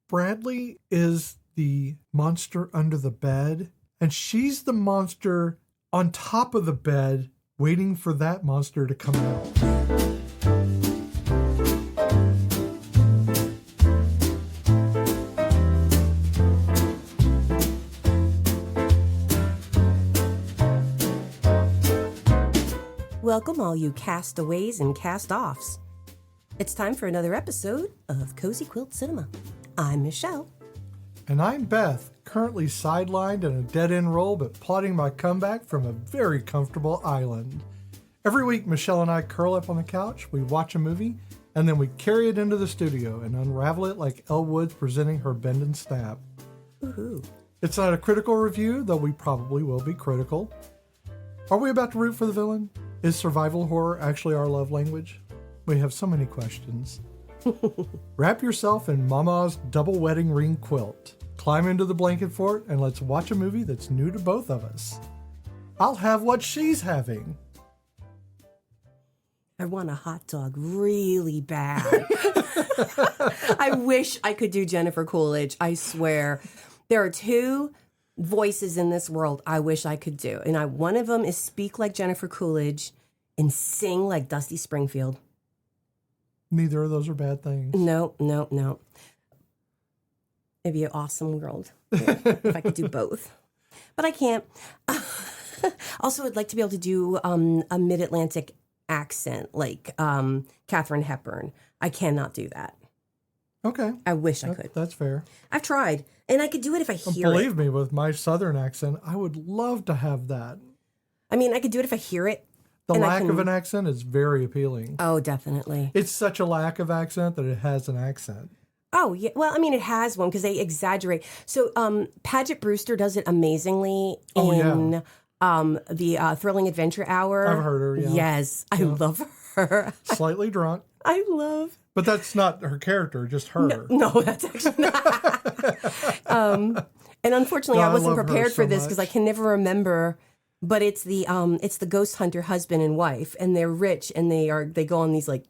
Bradley is the monster under the bed, and she's the monster on top of the bed waiting for that monster to come out. Welcome all you castaways and cast-offs. It's time for another episode of Cozy Quilt Cinema. I'm Michelle. And I'm Beth, currently sidelined in a dead-end role, but plotting my comeback from a very comfortable island. Every week, Michelle and I curl up on the couch, we watch a movie, and then we carry it into the studio and unravel it like Elle Woods presenting her bend and snap. Woohoo. It's not a critical review, though we probably will be critical. Are we about to root for the villain? Is survival horror actually our love language? We have so many questions. Wrap yourself in Mama's double wedding ring quilt. Climb into the blanket fort and let's watch a movie that's new to both of us. I'll have what she's having. I want a hot dog really bad. I wish I could do Jennifer Coolidge. I swear. There are two voices in this world I wish I could do. And one of them is speak like Jennifer Coolidge and sing like Dusty Springfield. Neither of those are bad things. No. It'd be an awesome world if I could do both. But I can't. Also, I'd like to be able to do a mid-Atlantic accent like Katharine Hepburn. I cannot do that. Okay. I wish I could. That's fair. I've tried, and I could do it if I hear Believe it. me, with my southern accent, I would love to have that. I mean, I could do it if I hear it. The lack of an accent is very appealing. Oh, definitely. It's such a lack of accent that it has an accent. Oh, yeah. Well, I mean, it has one because they exaggerate. So Paget Brewster does it amazingly in the Thrilling Adventure Hour. I've heard her, yeah. Yes, I love her. Slightly drunk. I love. But that's not her character, just her. No, that's actually not. And unfortunately, No, I wasn't love her prepared for so this because I much. can never remember. But it's the ghost hunter husband and wife, and they're rich, and they go on these like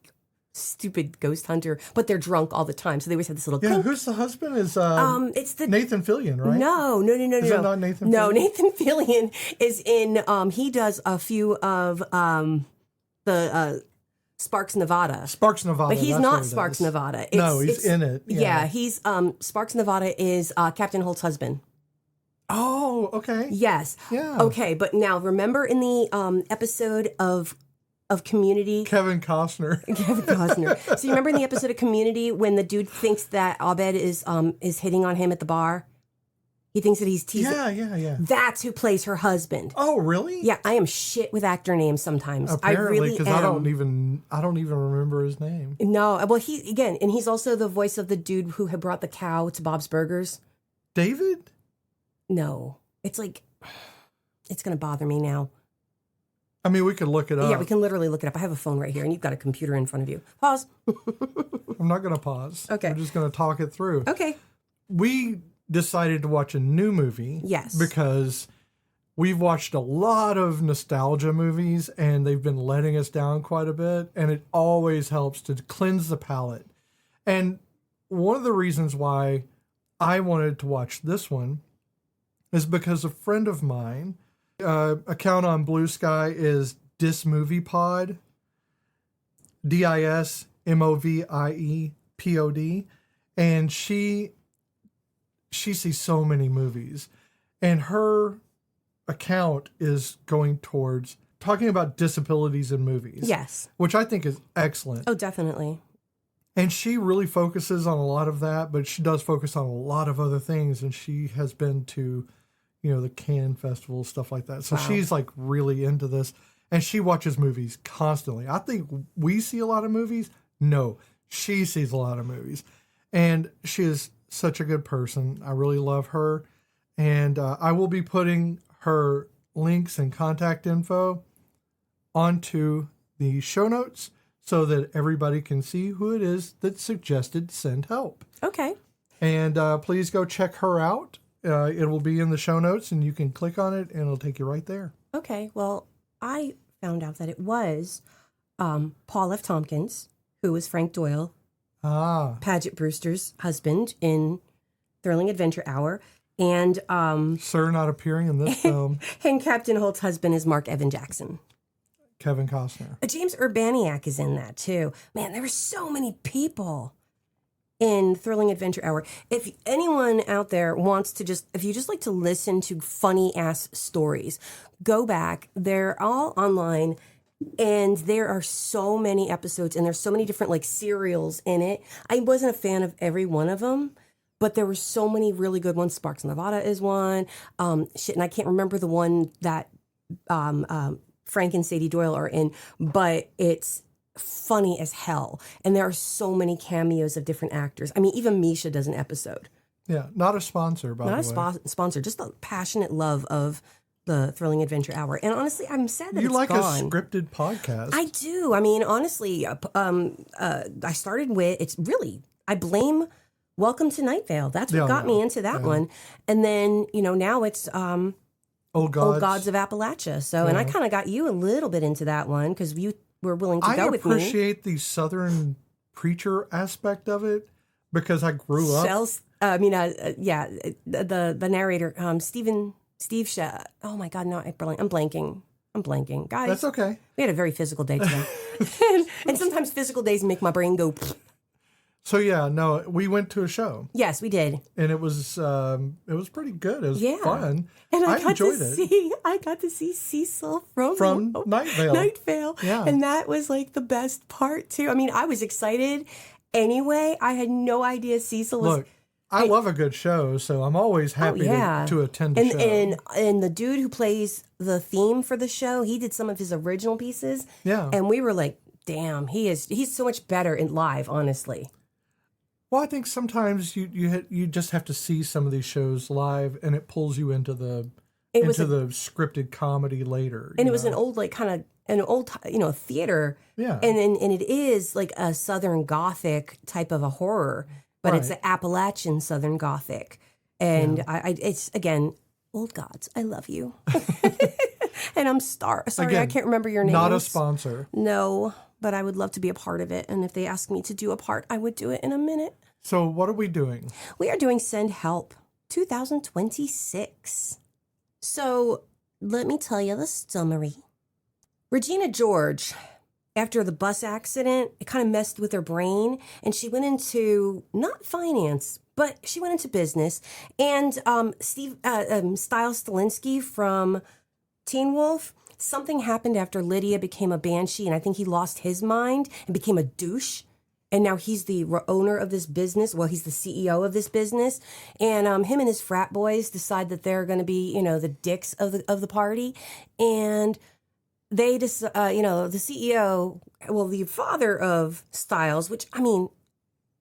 stupid ghost hunter, but they're drunk all the time. So they always have this little. Yeah, clink. who's the husband? Is It's the Nathan Fillion, right? No. Is it not Nathan No, Fillion? Nathan Fillion is in. He does a few of the Sparks Nevada. Sparks Nevada. But he's that's not what it Sparks is. Nevada. No, he's in it. Yeah, he's Sparks Nevada is Captain Holt's husband. Oh, okay. Yes. Yeah. Okay, but now remember in the episode of Community, Kevin Costner. Kevin Costner. So you remember in the episode of Community when the dude thinks that Abed is hitting on him at the bar? He thinks that he's teasing. Yeah. That's who plays her husband. Oh, really? Yeah, I am shit with actor names sometimes. Apparently, I really because am. I don't even remember his name. No, well, he's also the voice of the dude who had brought the cow to Bob's Burgers. David? No, it's like it's gonna bother me now. I mean, we could look it up. Yeah, we can literally look it up. I have a phone right here, and you've got a computer in front of you. Pause. I'm not going to pause. Okay. I'm just going to talk it through. Okay. We decided to watch a new movie. Yes. Because we've watched a lot of nostalgia movies, and they've been letting us down quite a bit, and it always helps to cleanse the palate. And one of the reasons why I wanted to watch this one is because a friend of mine, account on Blue Sky is DisMoviePod, DisMoviePod, and she sees so many movies, and her account is going towards talking about disabilities in movies. Yes. Which I think is excellent. Oh, definitely. And she really focuses on a lot of that, but she does focus on a lot of other things, and she has been to the Cannes Festival, stuff like that. So she's like really into this, and she watches movies constantly. I think we see a lot of movies. No, she sees a lot of movies, and she is such a good person. I really love her, and I will be putting her links and contact info onto the show notes so that everybody can see who it is that suggested Send Help. Okay. And please go check her out. It will be in the show notes, and you can click on it, and it'll take you right there. Okay. Well, I found out that it was Paul F. Tompkins, who was Frank Doyle Paget Brewster's husband in Thrilling Adventure Hour. And Sir not appearing in this film. And Captain Holt's husband is Mark Evan Jackson. Kevin Costner. James Urbaniak is in that too. Man, there were so many people in Thrilling Adventure Hour. If anyone out there wants to if you just like to listen to funny ass stories, go back. They're all online. And there are so many episodes and there's so many different like serials in it. I wasn't a fan of every one of them. But there were so many really good ones. Sparks Nevada is one. And I can't remember the one that Frank and Sadie Doyle are in, but it's funny as hell. And there are so many cameos of different actors. I mean, even Misha does an episode. Yeah, not a sponsor, by the way. Not a sponsor, just a passionate love of the Thrilling Adventure Hour. And honestly, I'm sad that you it's like gone. a scripted podcast. I do. I mean, honestly, I started with, I blame Welcome to Night Vale. That's what got me into that one. And then, now it's Old Gods of Appalachia. So, and I kind of got you a little bit into that one because you were willing to go with me. I appreciate the Southern preacher aspect of it because I grew up. The narrator, Steve Shah. Oh my God, no, I'm blanking. Guys. That's okay. We had a very physical day today. and sometimes physical days make my brain go. So yeah, no, we went to a show. Yes, we did, and it was pretty good. It was fun, and I enjoyed it. I got to see Cecil from Night Vale. Yeah, and that was like the best part too. I mean, I was excited anyway. I had no idea Cecil was. Look, I love a good show, so I'm always happy to attend a show. And the dude who plays the theme for the show, he did some of his original pieces. Yeah, and we were like, damn, he's so much better in live, honestly. Well, I think sometimes you just have to see some of these shows live, and it pulls you into the scripted comedy later. And it was an old theater. Yeah, and it is like a Southern Gothic type of a horror, but it's the Appalachian Southern Gothic, and it's again Old Gods. I love you, and I'm sorry, again, I can't remember your name. Not a sponsor. No. But I would love to be a part of it. And if they asked me to do a part, I would do it in a minute. So what are we doing? We are doing Send Help 2026. So let me tell you the summary. Regina George, after the bus accident, it kind of messed with her brain. And she went into, not finance, but she went into business. And Stiles Stilinski from Teen Wolf, something happened after Lydia became a banshee, and I think he lost his mind and became a douche. And now he's the owner of this business. Well, he's the CEO of this business. And him and his frat boys decide that they're going to be, the dicks of the party. And they just, the CEO, well, the father of Stiles, which, I mean,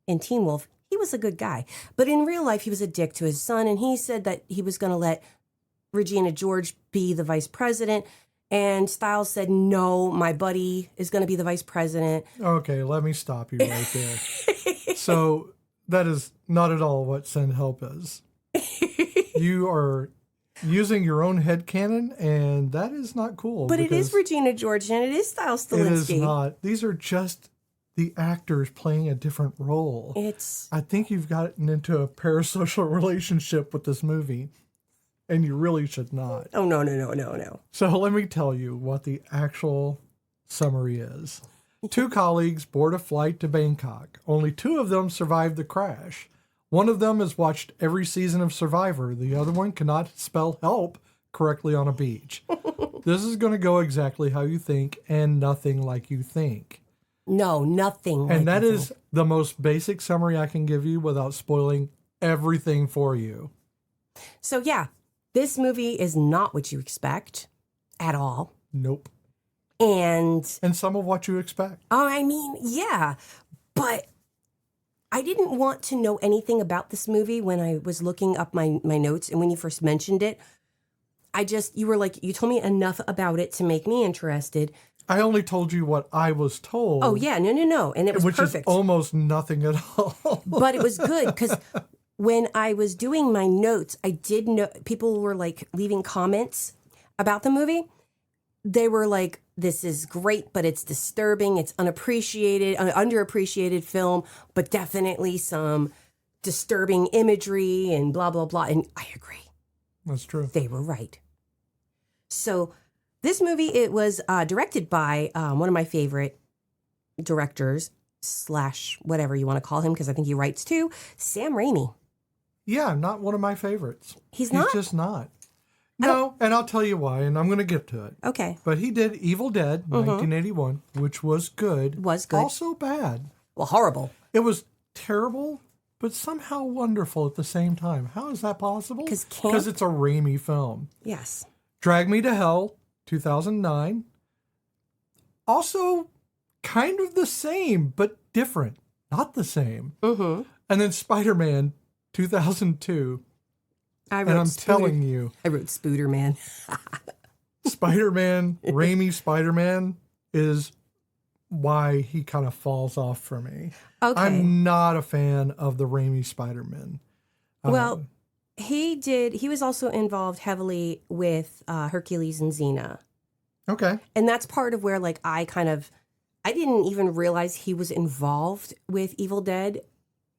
in Teen Wolf, he was a good guy. But in real life, he was a dick to his son. And he said that he was going to let Regina George be the vice president. And Stiles said, no, my buddy is going to be the vice president. Okay, let me stop you right there. So that is not at all what Send Help is. You are using your own headcanon, and that is not cool. But it is Regina George, and it is Stiles Stilinski. It is not. These are just the actors playing a different role. I think you've gotten into a parasocial relationship with this movie. And you really should not. Oh, no. So let me tell you what the actual summary is. 2 colleagues board a flight to Bangkok. Only 2 of them survived the crash. One of them has watched every season of Survivor. The other one cannot spell help correctly on a beach. This is going to go exactly how you think and nothing like you think. No, nothing. And that is the most basic summary I can give you without spoiling everything for you. So, yeah. This movie is not what you expect at all. Nope. And some of what you expect. Oh, I mean, yeah. But I didn't want to know anything about this movie when I was looking up my notes. And when you first mentioned it, you were like, you told me enough about it to make me interested. I only told you what I was told. Oh, yeah. No. And it was perfect. Which is almost nothing at all. But it was good because when I was doing my notes, I did know people were like leaving comments about the movie. They were like, this is great, but it's disturbing. It's unappreciated, underappreciated film, but definitely some disturbing imagery and blah, blah, blah. And I agree. That's true. They were right. So this movie, it was directed by one of my favorite directors / whatever you want to call him, because I think he writes too, Sam Raimi. Yeah, not one of my favorites. He's not? Just not. No, and I'll tell you why, and I'm going to get to it. Okay. But he did Evil Dead, 1981, which was good. Was good. Also bad. Well, horrible. It was terrible, but somehow wonderful at the same time. How is that possible? Because it's a Raimi film. Yes. Drag Me to Hell, 2009. Also kind of the same, but different. Not the same. Mm-hmm. And then Spider-Man, 2002. Telling you. I wrote Spooderman. Spider-Man, Raimi Spider-Man is why he kind of falls off for me. Okay. I'm not a fan of the Raimi Spider-Man. Well, he was also involved heavily with Hercules and Xena. Okay. And that's part of where like I didn't even realize he was involved with Evil Dead,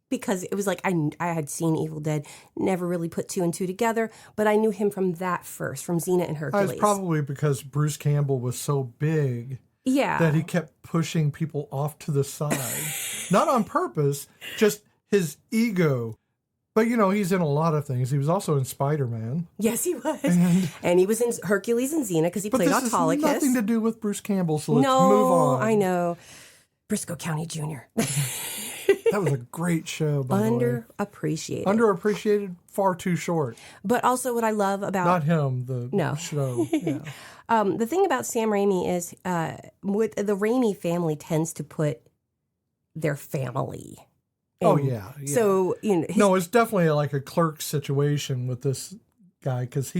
because it was like I had seen Evil Dead, never really put 2 and 2 together, but I knew him from that first, from Xena and Hercules. It's probably because Bruce Campbell was so big that he kept pushing people off to the side. Not on purpose, just his ego. But, he's in a lot of things. He was also in Spider-Man. Yes, he was. And he was in Hercules and Xena because he played Autolycus. But this has nothing to do with Bruce Campbell, so let's move on. I know. Briscoe County Jr. That was a great show, by the way. Underappreciated. Underappreciated, far too short. But also what I love about... Not him, the show. Yeah. The thing about Sam Raimi is with the Raimi family tends to put their family in. Oh, yeah. So, no, it's definitely like a clerk situation with this guy, because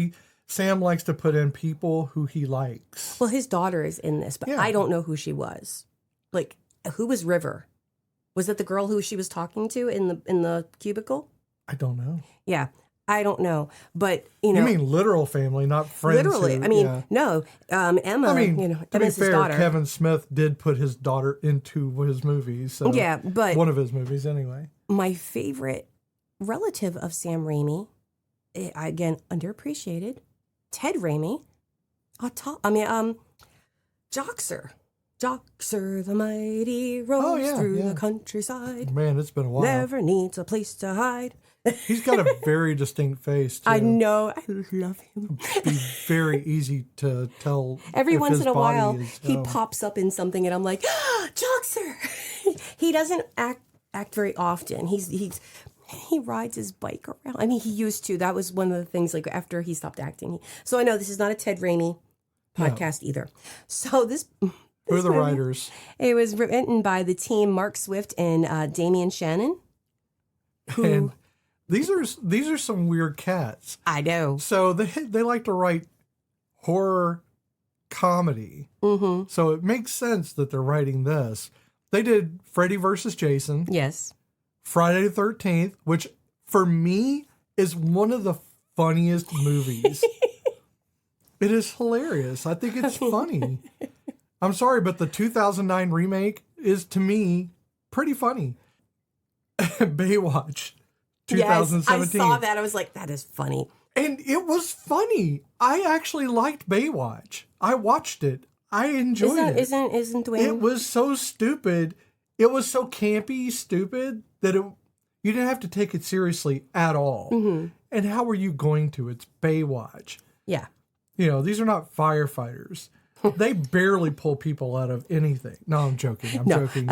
Sam likes to put in people who he likes. Well, his daughter is in this, but I don't know who she was. Like, who was River? Was it the girl who she was talking to in the cubicle? I don't know. Yeah, I don't know. But, You mean literal family, not friends. Literally. No. Emma, to be Emma's fair, his daughter. Kevin Smith did put his daughter into his movies. So yeah, but... one of his movies, anyway. My favorite relative of Sam Raimi, again, underappreciated, Ted Raimi. Joxer. Joxer the mighty roams through the countryside. Man, it's been a while. Never needs a place to hide. He's got a very distinct face, too. I know. I love him. It'd be very easy to tell. Every once in a while, he pops up in something, and I'm like, Joxer! He doesn't act very often. He rides his bike around. I mean, he used to. That was one of the things, like, after he stopped acting. So I know this is not a Ted Raimi podcast either. So this... Who are the writers? It was written by the team Mark Swift and Damian Shannon. And these are some weird cats. I know. So they like to write horror comedy. Mm-hmm. So it makes sense that they're writing this. They did Freddy vs. Jason. Yes. Friday the 13th, which for me is one of the funniest movies. It is hilarious. I think it's funny. I'm sorry, but the 2009 remake is, to me, pretty funny. Baywatch, 2017. Yes, I saw that. I was like, that is funny. And it was funny. I actually liked Baywatch. I watched it. I enjoyed it. Isn't Dwayne? It was so stupid. It was so campy, stupid, that you didn't have to take it seriously at all. Mm-hmm. And how were you going to? It's Baywatch. Yeah. These are not firefighters. They barely pull people out of anything. No, I'm joking. I'm joking.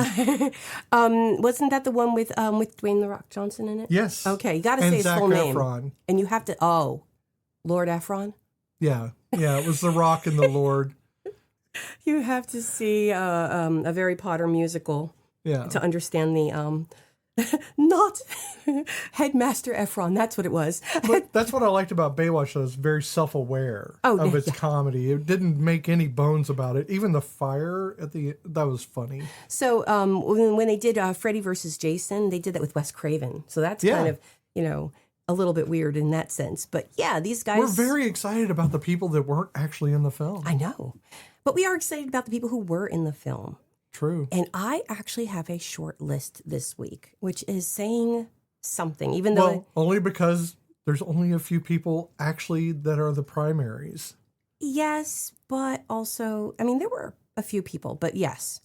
Wasn't that the one with Dwayne The Rock Johnson in it? Yes. Okay, you got to say his Zac full name. Efron. And you have to. Oh, Lord Efron. Yeah. It was The Rock and the Lord. You have to see a Harry Potter musical. Yeah. To understand the not Headmaster Efron. That's what it was. But that's what I liked about Baywatch, though. It's very self-aware of its comedy. It didn't make any bones about it. Even the fire that was funny. So when they did Freddy vs. Jason, they did that with Wes Craven. So that's kind of, a little bit weird in that sense. But yeah, these guys... We're very excited about the people that weren't actually in the film. I know. But we are excited about the people who were in the film. True. And I actually have a short list this week, which is saying something, even though... Well, only because there's only a few people actually that are the primaries. Yes, but also, I mean, there were a few people, but yes.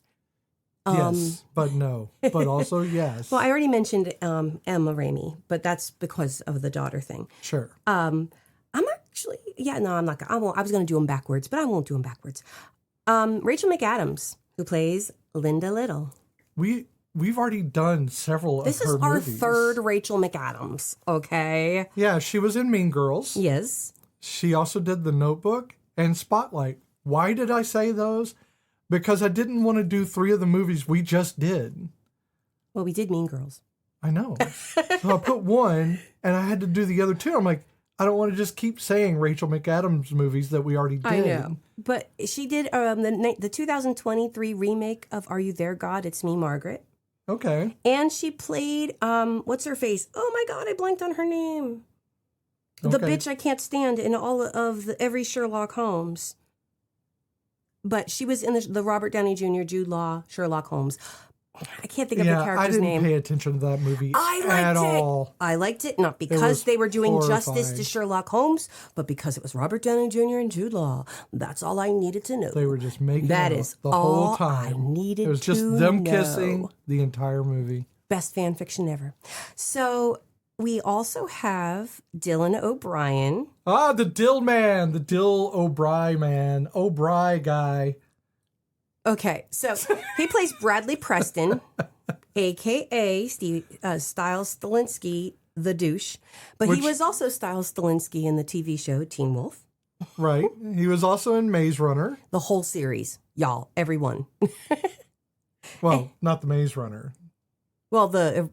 Yes, but no. But also yes. Well, I already mentioned Emma Raimi, but that's because of the daughter thing. Sure. I'm actually, I'm not. I won't. I was going to do them backwards, but I won't do them backwards. Rachel McAdams, who plays Linda Little. We've already done several This of her is our movies. third Rachel McAdams. Okay. Yeah, she was in Mean Girls. Yes. She also did The Notebook and Spotlight. Why did I say those? Because I didn't want to do 3 of the movies we just did. Well, we did Mean Girls. I know. So I put one, and I had to do the other 2. I'm like, I don't want to just keep saying Rachel McAdams movies that we already did. I know. But she did the 2023 remake of Are You There, God? It's Me, Margaret. Okay. And she played, what's her face? Oh my God, I blanked on her name. The bitch I can't stand in all of every Sherlock Holmes. But she was in the Robert Downey Jr., Jude Law, Sherlock Holmes. I can't think of the character's name. I didn't pay attention to that movie at all. I liked it, not because they were doing justice to Sherlock Holmes, but because it was Robert Downey Jr. and Jude Law. That's all I needed to know. They were just making that out is the all whole time. I needed to know. It was just them kissing the entire movie. Best fan fiction ever. So we also have Dylan O'Brien. Ah, the Dill man, the Dill O'Brien man, O'Brien guy. Okay, so he plays Bradley Preston, a.k.a. Styles Stilinski, the douche. But he was also Styles Stilinski in the TV show Teen Wolf. Right. He was also in Maze Runner. The whole series, y'all, everyone. Well, not the Maze Runner. Well,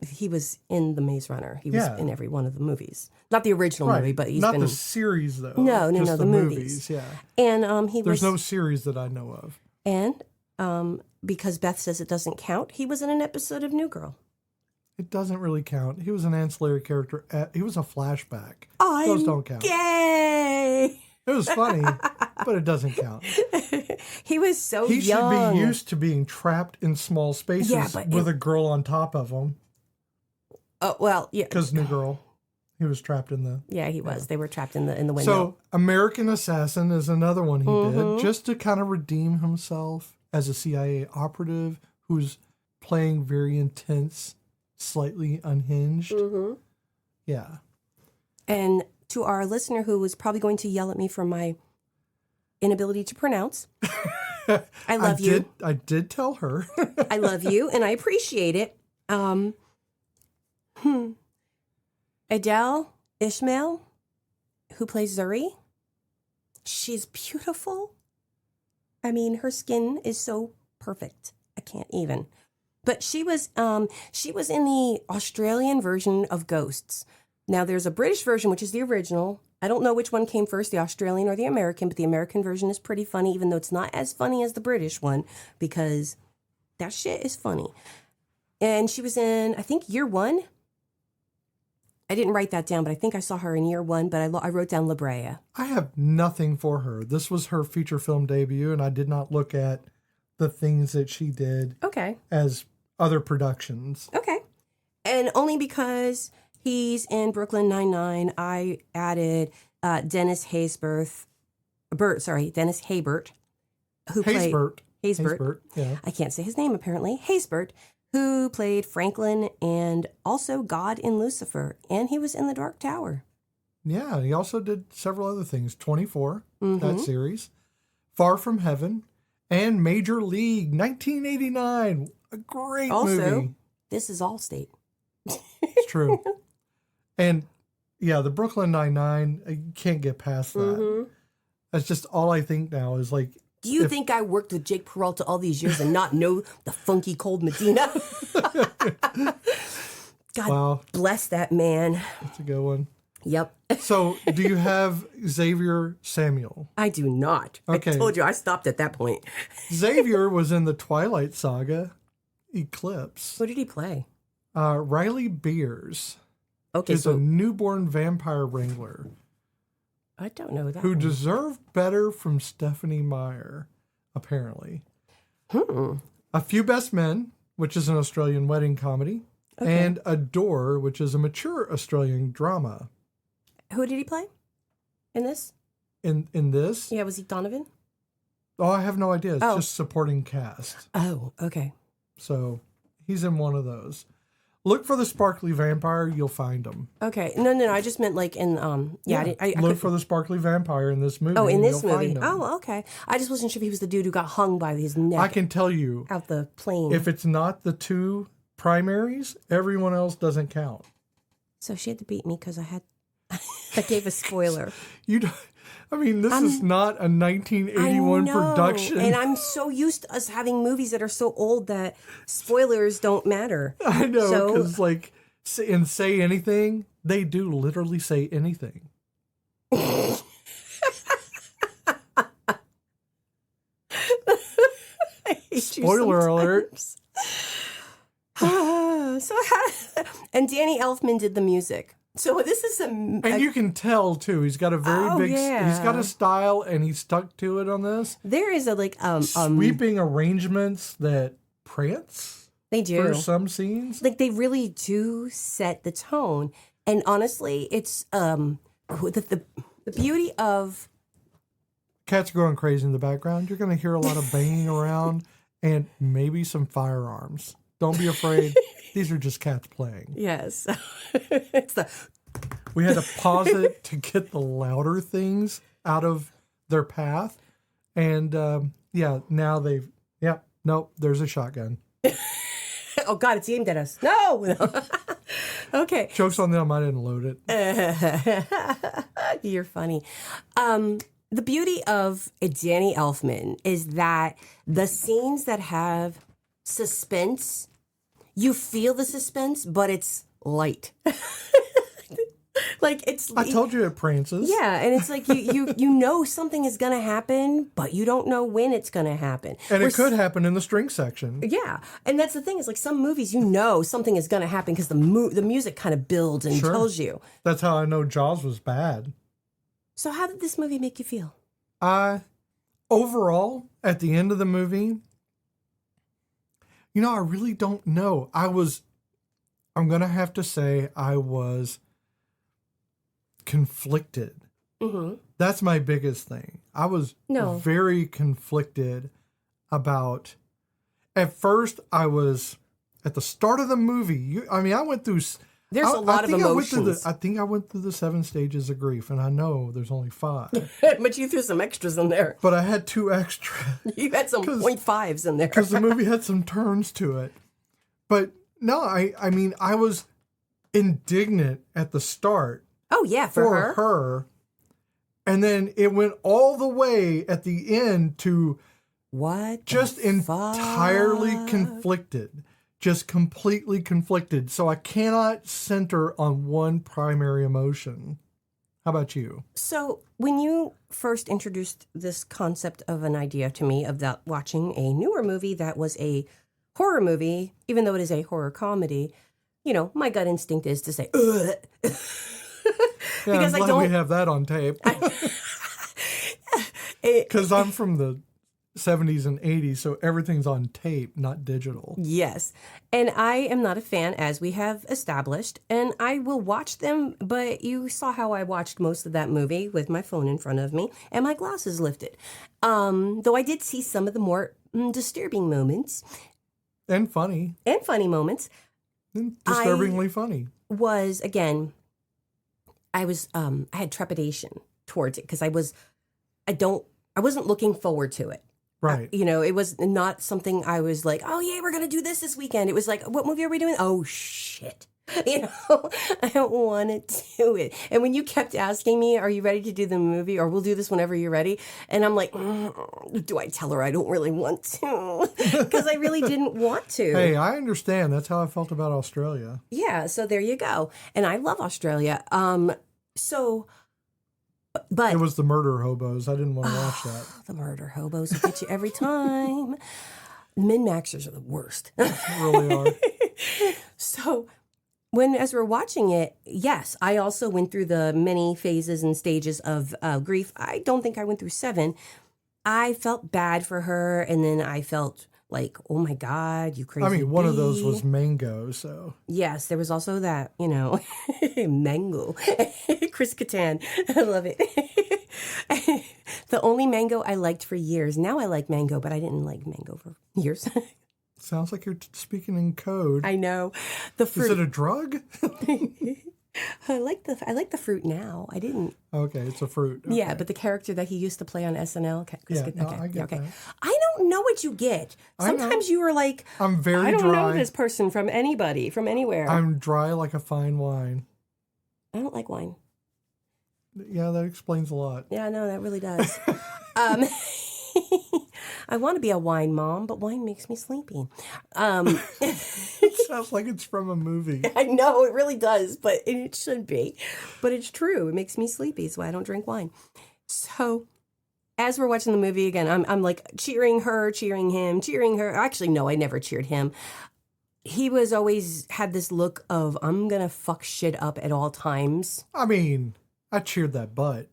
he was in the Maze Runner. He was in every one of the movies. Not the original movie, but he's not been... Not the series, though. No, just the movies. Yeah. And There's no series that I know of. And because Beth says it doesn't count, he was in an episode of New Girl. It doesn't really count. He was an ancillary character. He was a flashback. Those don't count. Gay! It was funny, but it doesn't count. He was so young. He should be used to being trapped in small spaces with a girl on top of him. Oh, well, yeah. Because New Girl, he was trapped in the... Yeah, he was. They were trapped in the window. So, American Assassin is another one he did, just to kind of redeem himself as a CIA operative who's playing very intense, slightly unhinged. Mm-hmm. Yeah. And to our listener who was probably going to yell at me for my inability to pronounce, I love you. I did tell her. I love you, and I appreciate it. Adele Ishmael, who plays Zuri, she's beautiful. I mean, her skin is so perfect. I can't even. But she was in the Australian version of Ghosts. Now, there's a British version, which is the original. I don't know which one came first, the Australian or the American, but the American version is pretty funny, even though it's not as funny as the British one, because that shit is funny. And she was in, I think, year 1. I didn't write that down, but I think I saw her in year 1, but I wrote down La Brea. I have nothing for her. This was her feature film debut, and I did not look at the things that she did as other productions. Okay. And only because he's in Brooklyn Nine-Nine, I added Dennis Haysbert, who played... Haysbert. Yeah. I can't say his name, apparently. Haysbert, who played Franklin and also God in Lucifer. And he was in The Dark Tower. Yeah, he also did several other things. 24, that series. Far From Heaven, and Major League, 1989. A great movie. This is Allstate. It's true. And, yeah, the Brooklyn Nine-Nine, you can't get past that. That's just all I think now is like... Do you think I worked with Jake Peralta all these years and not know the funky cold Medina? God bless that man. That's a good one. Yep. So, do you have Xavier Samuel? I do not. Okay. I told you I stopped at that point. Xavier was in the Twilight Saga, Eclipse. Who did he play? Riley Beers. Okay, is a newborn vampire wrangler. I don't know that. Who one. deserved better from Stephanie Meyer, apparently. A Few Best Men, which is an Australian wedding comedy, and Adore, which is a mature Australian drama. Who did he play in this? In this? Yeah, was he Donovan? Oh, I have no idea. It's just supporting cast. Oh, okay. So he's in one of those. Look for the sparkly vampire. You'll find him. Okay. No. I just meant like in I Look for the sparkly vampire in this movie. Oh, in this you'll movie. find him. Oh, okay. I just wasn't sure if he was the dude who got hung by his neck. I can tell you, out the plane. if it's not the two primaries, everyone else doesn't count. So she had to beat me because I gave a spoiler. You don't. I mean, this is not a 1981 production. And I'm so used to us having movies that are so old that spoilers don't matter. I know, because in Say Anything, they do literally say anything. Spoiler alert. And Danny Elfman did the music. So this is And you can tell too. He's got a very big. He's got a style, and he's stuck to it on this. There is a sweeping arrangements that prance. They do for some scenes. They really do set the tone. And honestly, it's the beauty of cats going crazy in the background. You're going to hear a lot of banging around and maybe some firearms. Don't be afraid. These are just cats playing. Yes. We had to pause it to get the louder things out of their path. And now there's a shotgun. Oh, God, it's aimed at us. No. Okay. Joke's on them. I didn't load it. You're funny. The beauty of Danny Elfman is that the scenes that have suspense, you feel the suspense, but it's light. I told you it prances. Yeah, and it's like you know something is gonna happen, but you don't know when it's gonna happen. And it could happen in the string section. Yeah, and that's the thing. Is like some movies, you know something is gonna happen because the music kind of builds and tells you. That's how I know Jaws was bad. So how did this movie make you feel? Overall, at the end of the movie, I really don't know. I'm going to have to say I was conflicted. Mm-hmm. That's my biggest thing. I was very conflicted about, at first I was, at the start of the movie, I went through... There's a lot of emotions. I think I went through the 7 stages of grief, and I know there's only 5. But you threw some extras in there. But I had 2 extra. You had some 0.5s in there. Because the movie had some turns to it. But no, I was indignant at the start. Oh, yeah, for her. And then it went all the way at the end to... What? Just entirely conflicted. Just completely conflicted. So I cannot center on one primary emotion. How about you? So when you first introduced this concept of an idea to me of that watching a newer movie that was a horror movie, even though it is a horror comedy, my gut instinct is to say, ugh. Because I'm glad we have that on tape. Because I'm from the 70s and 80s, so everything's on tape, not digital. Yes. And I am not a fan, as we have established, and I will watch them, but you saw how I watched most of that movie with my phone in front of me and my glasses lifted. Though I did see some of the more disturbing moments. And funny. And funny moments. And disturbingly funny. Was, again, I had trepidation towards it because I wasn't looking forward to it. Right. It was not something I was like, oh, yeah, we're going to do this weekend. It was like, what movie are we doing? Oh, shit. I don't want to do it. And when you kept asking me, are you ready to do the movie? Or we'll do this whenever you're ready. And I'm like, do I tell her I don't really want to? Because I really didn't want to. Hey, I understand. That's how I felt about Australia. Yeah. So there you go. And I love Australia. But it was the murder hobos. I didn't want to watch that. The murder hobos will get you every time. Min-maxers are the worst. They really are. So as we're watching it, yes, I also went through the many phases and stages of grief. I don't think I went through 7. I felt bad for her, and then I felt like, oh my God, you crazy. I mean, one of those was Mango, so. Yes, there was also that, Mango. Chris Kattan. I love it. The only Mango I liked for years. Now I like Mango, but I didn't like Mango for years. Sounds like you're speaking in code. I know. The fruit. Is it a drug? I like the fruit now. I didn't. Okay, it's a fruit. Okay. Yeah, but the character that he used to play on SNL. I get that. I don't know what you get. Sometimes you are like, I'm very dry. I don't know this person from anybody, from anywhere. I'm dry like a fine wine. I don't like wine. Yeah, that explains a lot. Yeah, no, that really does. I want to be a wine mom, but wine makes me sleepy. It sounds like it's from a movie. I know, it really does, but it should be. But it's true. It makes me sleepy, so I don't drink wine. So as we're watching the movie again, I'm like cheering her, cheering him, cheering her. Actually, no, I never cheered him. He was always had this look of, I'm going to fuck shit up at all times. I mean, I cheered that butt.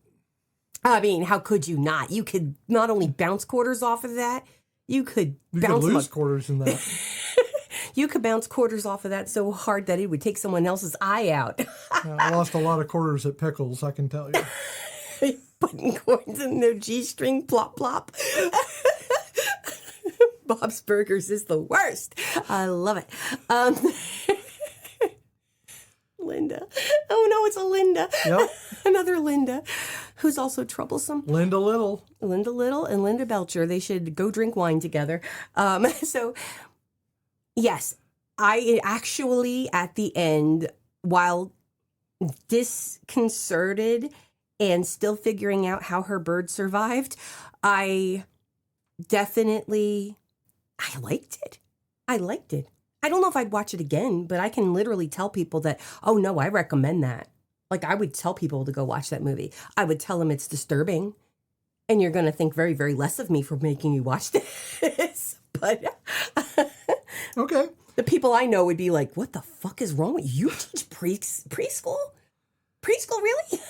I mean, how could you not? You could not only bounce quarters off of that, you could lose quarters in that. You could bounce quarters off of that so hard that it would take someone else's eye out. I lost a lot of quarters at Pickles, I can tell you. Putting coins in their G-string, plop, plop. Bob's Burgers is the worst. I love it. Linda. Oh, no, it's a Linda. Yep. Another Linda, who's also troublesome. Linda Little and Linda Belcher. They should go drink wine together. So, yes, I actually, at the end, while disconcerted and still figuring out how her bird survived, I liked it. I liked it. I don't know if I'd watch it again, but I can literally tell people that, oh, no, I recommend that. Like, I would tell people to go watch that movie. I would tell them it's disturbing, and you're going to think very, very less of me for making you watch this. But okay, the people I know would be like, what the fuck is wrong with you? You teach preschool? Preschool, really?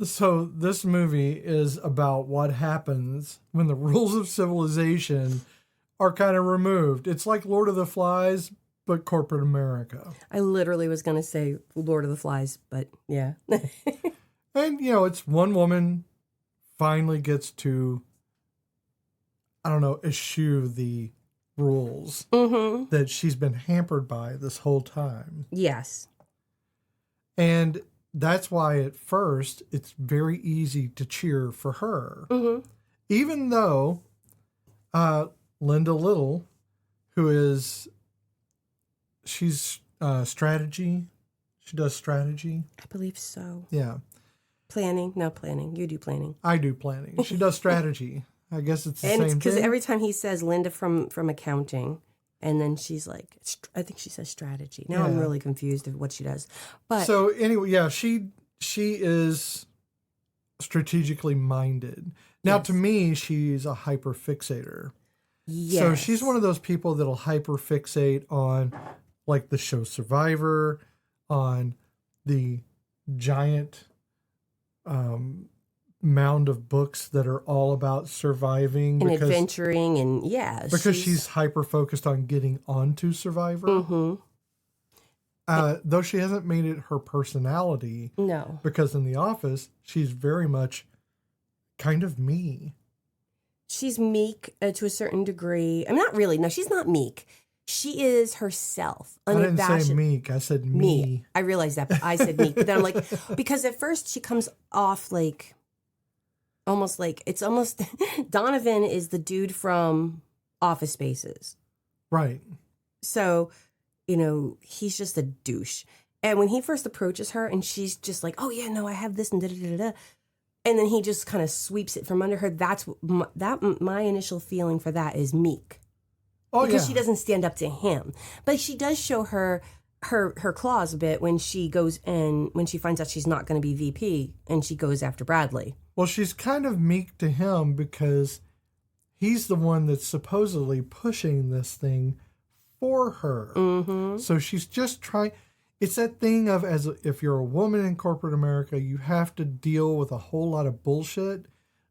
So this movie is about what happens when the rules of civilization are kind of removed. It's like Lord of the Flies, but corporate America. I literally was going to say Lord of the Flies, but yeah. And, it's one woman finally gets to, eschew the rules that she's been hampered by this whole time. Yes. And that's why at first it's very easy to cheer for her. Mm-hmm. Even though Linda Little, she's strategy. She does strategy. I believe so. Yeah. Planning. No, planning. You do planning. I do planning. She does strategy. I guess it's the same thing. Because every time he says Linda from accounting, and then she's like, I think she says strategy. Now I'm really confused of what she does. But so anyway, yeah, she is strategically minded. Now, to me, she's a hyperfixator. Yes. So she's one of those people that'll hyperfixate on, like, the show Survivor, on the giant mound of books that are all about surviving and adventuring, and because she's hyper focused on getting onto Survivor. Mm-hmm. Though she hasn't made it her personality. No, because in The Office she's very much kind of me. She's meek to a certain degree. I'm not really. No, she's not meek. She is herself. I didn't say meek. I said me. I realized that, but I said meek. But then I'm like, because at first she comes off like, almost like, it's almost, Donovan is the dude from Office Spaces. Right. So, he's just a douche. And when he first approaches her and she's just like, oh yeah, no, I have this and da-da-da-da. And then he just kind of sweeps it from under her. That's my initial feeling for that is meek. Oh, because she doesn't stand up to him. But she does show her claws a bit when she goes and when she finds out she's not going to be VP and she goes after Bradley. Well, she's kind of meek to him because he's the one that's supposedly pushing this thing for her. Mm-hmm. So she's just trying. It's that thing of, as if you're a woman in corporate America, you have to deal with a whole lot of bullshit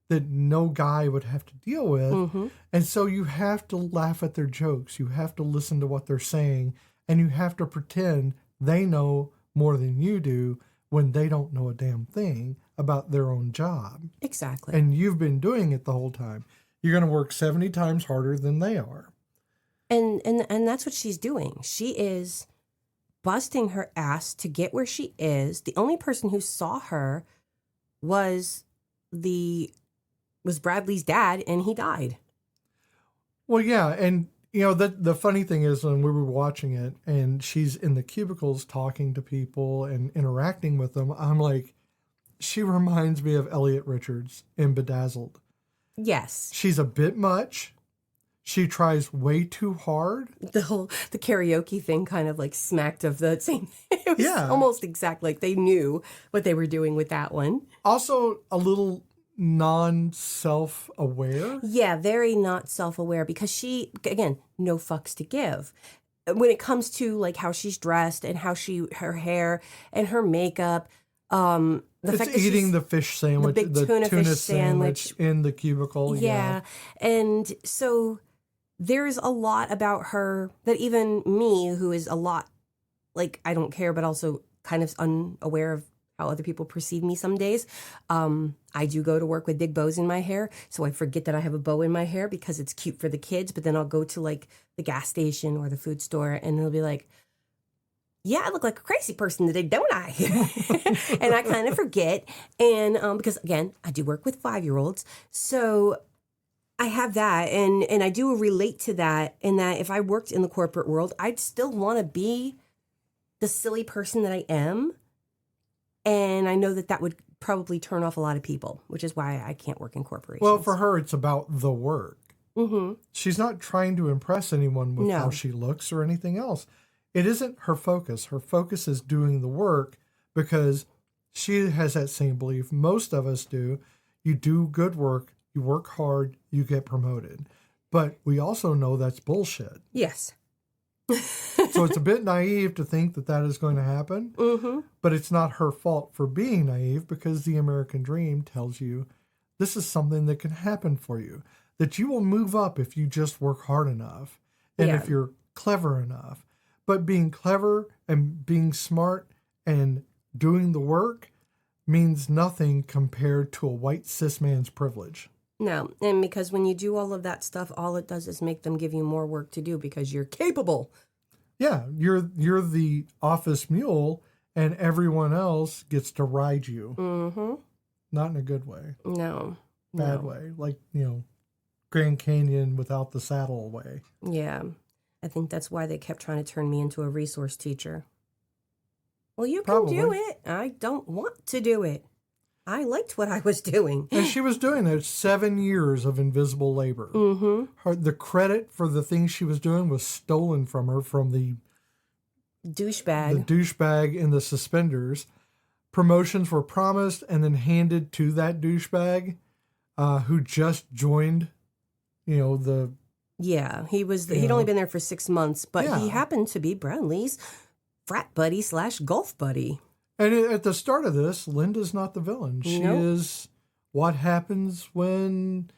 that no guy would have to deal with. Mm-hmm. And so you have to laugh at their jokes. You have to listen to what they're saying. And you have to pretend they know more than you do when they don't know a damn thing about their own job. Exactly. And you've been doing it the whole time. You're going to work 70 times harder than they are. And that's what she's doing. She is busting her ass to get where she is. The only person who saw her was Bradley's dad, and he died. Well, yeah, and you know the funny thing is when we were watching it, and she's in the cubicles talking to people and interacting with them, I'm like, she reminds me of Elliot Richards in Bedazzled. Yes. She's a bit much. She tries way too hard. The karaoke thing kind of like smacked of the same. It was almost exact. Like they knew what they were doing with that one. Also, a little non-self-aware. Yeah, very not self-aware because she, again, no fucks to give. When it comes to like how she's dressed and how her hair and her makeup, the fact that eating the fish sandwich, the big tuna fish sandwich in the cubicle. Yeah. And so there's a lot about her that even me, who is a lot like I don't care, but also kind of unaware of how other people perceive me some days. I do go to work with big bows in my hair, so I forget that I have a bow in my hair because it's cute for the kids. But then I'll go to like the gas station or the food store, and it'll be like, yeah, I look like a crazy person today, don't I? And I kind of forget. And because, again, I do work with 5-year-olds. So I have that. And I do relate to that in that if I worked in the corporate world, I'd still want to be the silly person that I am. And I know that would probably turn off a lot of people, which is why I can't work in corporations. Well, for her, it's about the work. Mm-hmm. She's not trying to impress anyone with how she looks or anything else. It isn't her focus. Her focus is doing the work because she has that same belief most of us do. You do good work, you work hard, you get promoted. But we also know that's bullshit. Yes. So it's a bit naive to think that is going to happen. Mm-hmm. But it's not her fault for being naive because the American dream tells you this is something that can happen for you. That you will move up if you just work hard enough. And if you're clever enough. But being clever and being smart and doing the work means nothing compared to a white cis man's privilege. No, and because when you do all of that stuff, all it does is make them give you more work to do because you're capable. Yeah, you're the office mule and everyone else gets to ride you. Mm-hmm. Not in a good way. No. Bad way. Like, Grand Canyon without the saddle way. Yeah. I think that's why they kept trying to turn me into a resource teacher. Well, you can do it. I don't want to do it. I liked what I was doing. And she was doing it 7 years of invisible labor. Mm-hmm. The credit for the things she was doing was stolen from her from the douchebag. The douchebag in the suspenders. Promotions were promised and then handed to that douchebag who just joined, the... Yeah, he'd only been there for 6 months, but he happened to be Bradley's frat buddy / golf buddy. And at the start of this, Linda's not the villain. She is what happens when,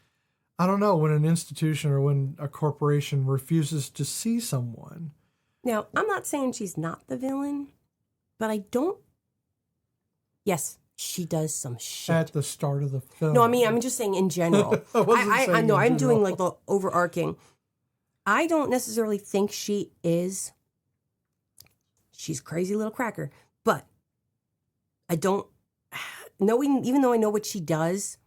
when an institution or when a corporation refuses to see someone. Now, I'm not saying she's not the villain, but I don't... Yes, she does some shit. At the start of the film. No, I'm just saying in general. I know, I'm doing like the overarching. I don't necessarily think she's a crazy little cracker, but I don't know, even though I know what she does,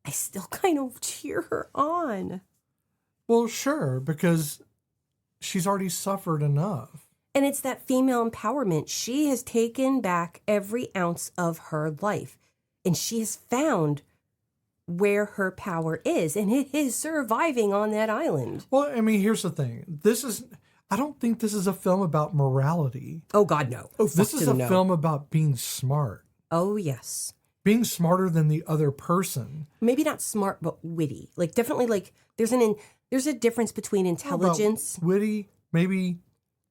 I still kind of cheer her on. Well, sure, because she's already suffered enough. And it's that female empowerment. She has taken back every ounce of her life, and she has found where her power is, and it is surviving on that island. Well, I mean, here's the thing. I don't think this is a film about morality. Oh, God, no. Oh, this is a film about being smart. Oh, yes. Being smarter than the other person. Maybe not smart, but witty. Like, definitely, like, there's a difference between intelligence. Witty, maybe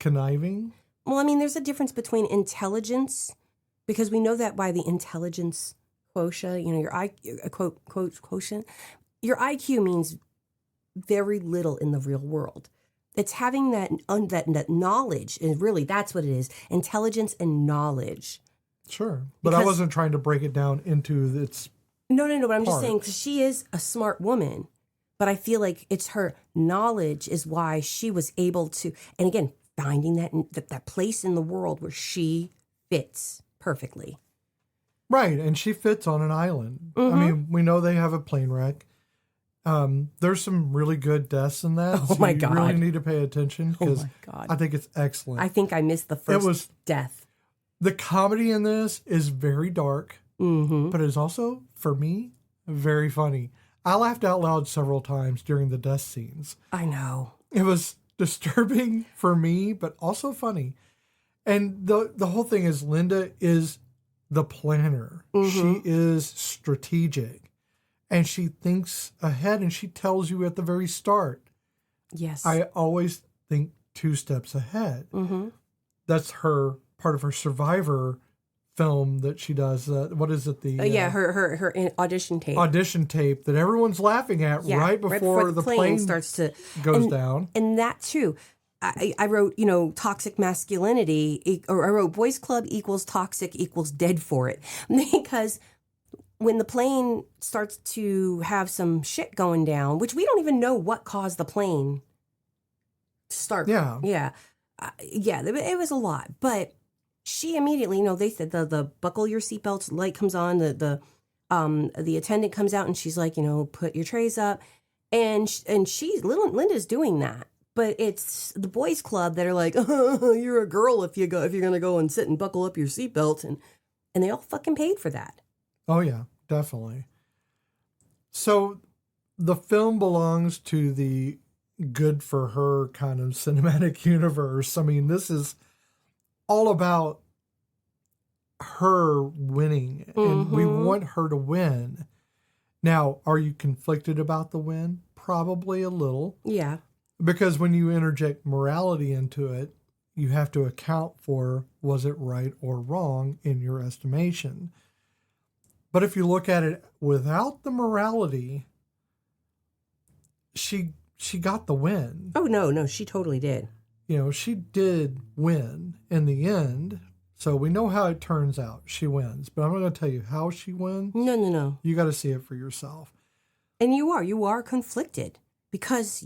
conniving. Well, I mean, there's a difference between intelligence, because we know that by the intelligence quotient, your quotient, your IQ means very little in the real world. It's having that knowledge, and really that's what it is, intelligence and knowledge. Sure. But I wasn't trying to break it down into its No, but I'm just saying, parts. because she is a smart woman, but I feel like it's her knowledge is why she was able to, and again, finding that place in the world where she fits perfectly. Right, and she fits on an island. I mean, we know they have a plane wreck. There's some really good deaths in that. Oh, my God. You really need to pay attention because God. I think it's excellent. I think I missed the first death. The comedy in this is very dark, but it's also, for me, very funny. I laughed out loud several times during the death scenes. I know. It was disturbing for me, but also funny. And the whole thing is Linda is the planner. She is strategic. And she thinks ahead, and she tells you at the very start. Yes. I always think 2 steps ahead. That's part of her Survivor film that she does. What is it? Her audition tape. Audition tape that everyone's laughing at right before the plane starts to goes down. And that too. I wrote, toxic masculinity, or I wrote boys club equals toxic equals dead for it. Because when the plane starts to have some shit going down, which we don't even know what caused the plane to start. Yeah. Yeah. It was a lot. But she immediately, they said the buckle your seatbelts, light comes on, the attendant comes out and she's like, put your trays up. And Linda's doing that. But it's the boys club that are like, oh, you're a girl if you're gonna go and sit and buckle up your seatbelt, and they all fucking paid for that. Oh yeah, definitely. So the film belongs to the good for her kind of cinematic universe. I mean, this is all about her winning, and we want her to win. Now, are you conflicted about the win? Probably a little. Yeah. Because when you interject morality into it, you have to account for, was it right or wrong in your estimation? But if you look at it without the morality, she got the win. Oh, no, she totally did. She did win in the end. So we know how it turns out. She wins. But I'm not going to tell you how she wins. No. You got to see it for yourself. And you are conflicted. Because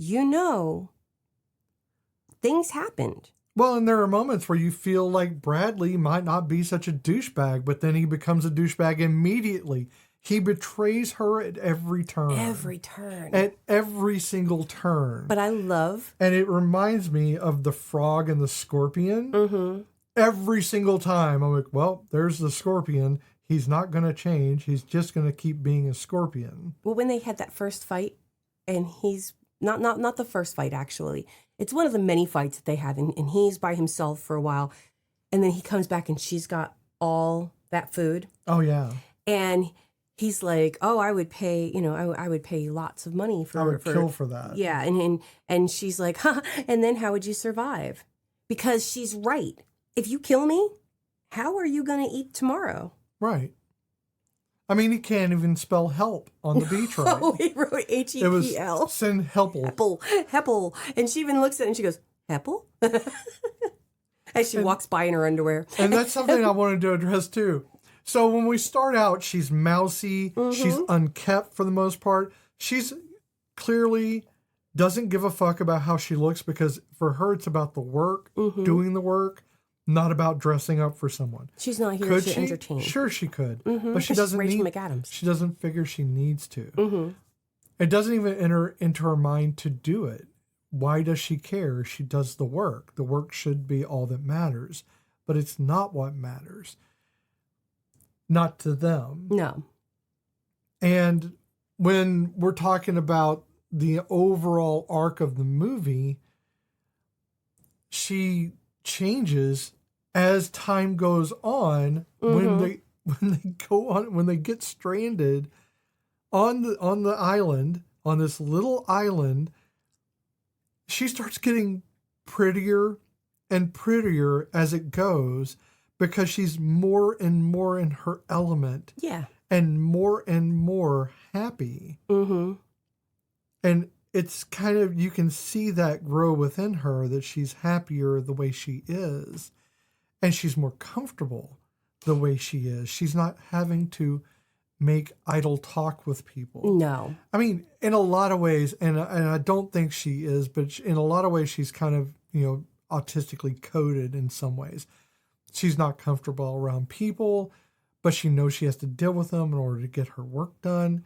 things happened. Well, and there are moments where you feel like Bradley might not be such a douchebag, but then he becomes a douchebag immediately. He betrays her at every turn. At every single turn. But I love... And it reminds me of the frog and the scorpion. Every single time, I'm like, well, there's the scorpion. He's not going to change. He's just going to keep being a scorpion. Well, when they had that first fight, and he's... Not the first fight, actually. It's one of the many fights that they have, and he's by himself for a while. And then he comes back, and she's got all that food. Oh, yeah. And he's like, oh, I would pay, I would pay lots of money for... I would kill for that. Yeah, and she's like, huh, and then how would you survive? Because she's right. If you kill me, how are you going to eat tomorrow? Right. I mean, he can't even spell help on the beach, right? Oh, he wrote H-E-P-L. It was send helpel. Heppel. And she even looks at it and she goes, Heppel? As she walks by in her underwear. And that's something I wanted to address too. So when we start out, she's mousy. She's unkept for the most part. She's clearly doesn't give a fuck about how she looks because for her, it's about the work, doing the work. Not about dressing up for someone. She's not here to entertain. Sure, she could, but she doesn't Rachel need. McAdams. She doesn't figure she needs to. It doesn't even enter into her mind to do it. Why does she care? She does the work. The work should be all that matters, but it's not what matters. Not to them. No. And when we're talking about the overall arc of the movie, she changes as time goes on when they get stranded on the island, on this little island. She starts getting prettier and prettier as it goes because she's more and more in her element. Yeah. And more happy. Mm-hmm. And it's kind of, you can see that grow within her, that she's happier the way she is. And she's more comfortable the way she is. She's not having to make idle talk with people. No. I mean, in a lot of ways, and I don't think she is, but in a lot of ways, she's kind of, autistically coded in some ways. She's not comfortable around people, but she knows she has to deal with them in order to get her work done.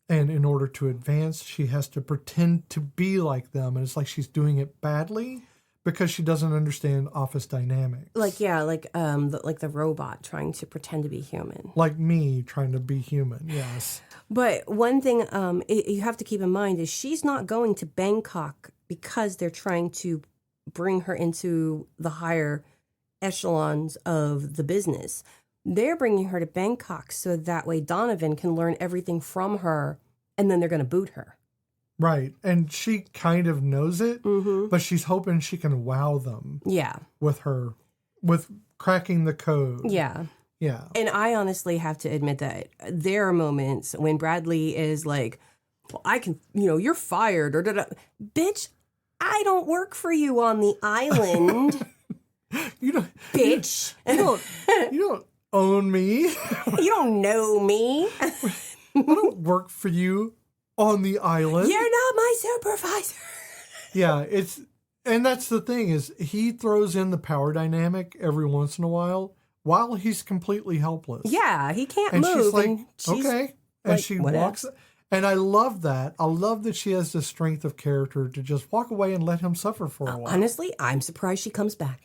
And in order to advance, she has to pretend to be like them. And it's like she's doing it badly because she doesn't understand office dynamics. Like the robot trying to pretend to be human. Like me trying to be human, yes. But one thing you have to keep in mind is she's not going to Bangkok because they're trying to bring her into the higher echelons of the business. They're bringing her to Bangkok so that way Donovan can learn everything from her, and then they're going to boot her. Right. And she kind of knows it, mm-hmm. but she's hoping she can wow them. Yeah. With cracking the code. Yeah. Yeah. And I honestly have to admit that there are moments when Bradley is like, well, I can, you're fired or da-da. Bitch, I don't work for you on the island. You don't, bitch. You don't own me. You don't know me. I don't work for you on the island. You're not my supervisor. Yeah, and that's the thing is he throws in the power dynamic every once in a while he's completely helpless. Yeah, he can't and move. She's like, okay. And like, she whatever. walks. And I love that. I love that she has the strength of character to just walk away and let him suffer for a while. Honestly, I'm surprised she comes back.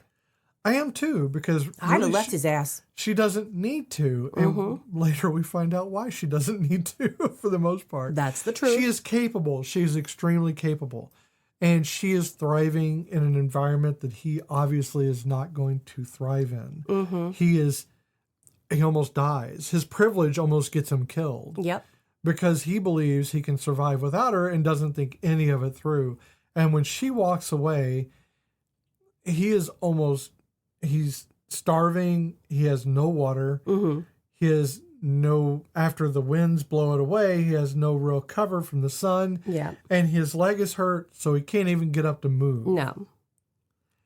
I am too, because I'd have left his ass. She doesn't need to. And later we find out why she doesn't need to for the most part. That's the truth. She is capable. She is extremely capable. And she is thriving in an environment that he obviously is not going to thrive in. Mm-hmm. He almost dies. His privilege almost gets him killed. Yep. Because he believes he can survive without her and doesn't think any of it through. And when she walks away, he's starving. He has no water. Mm-hmm. He has after the winds blow it away, he has no real cover from the sun. Yeah. And his leg is hurt, so he can't even get up to move. No.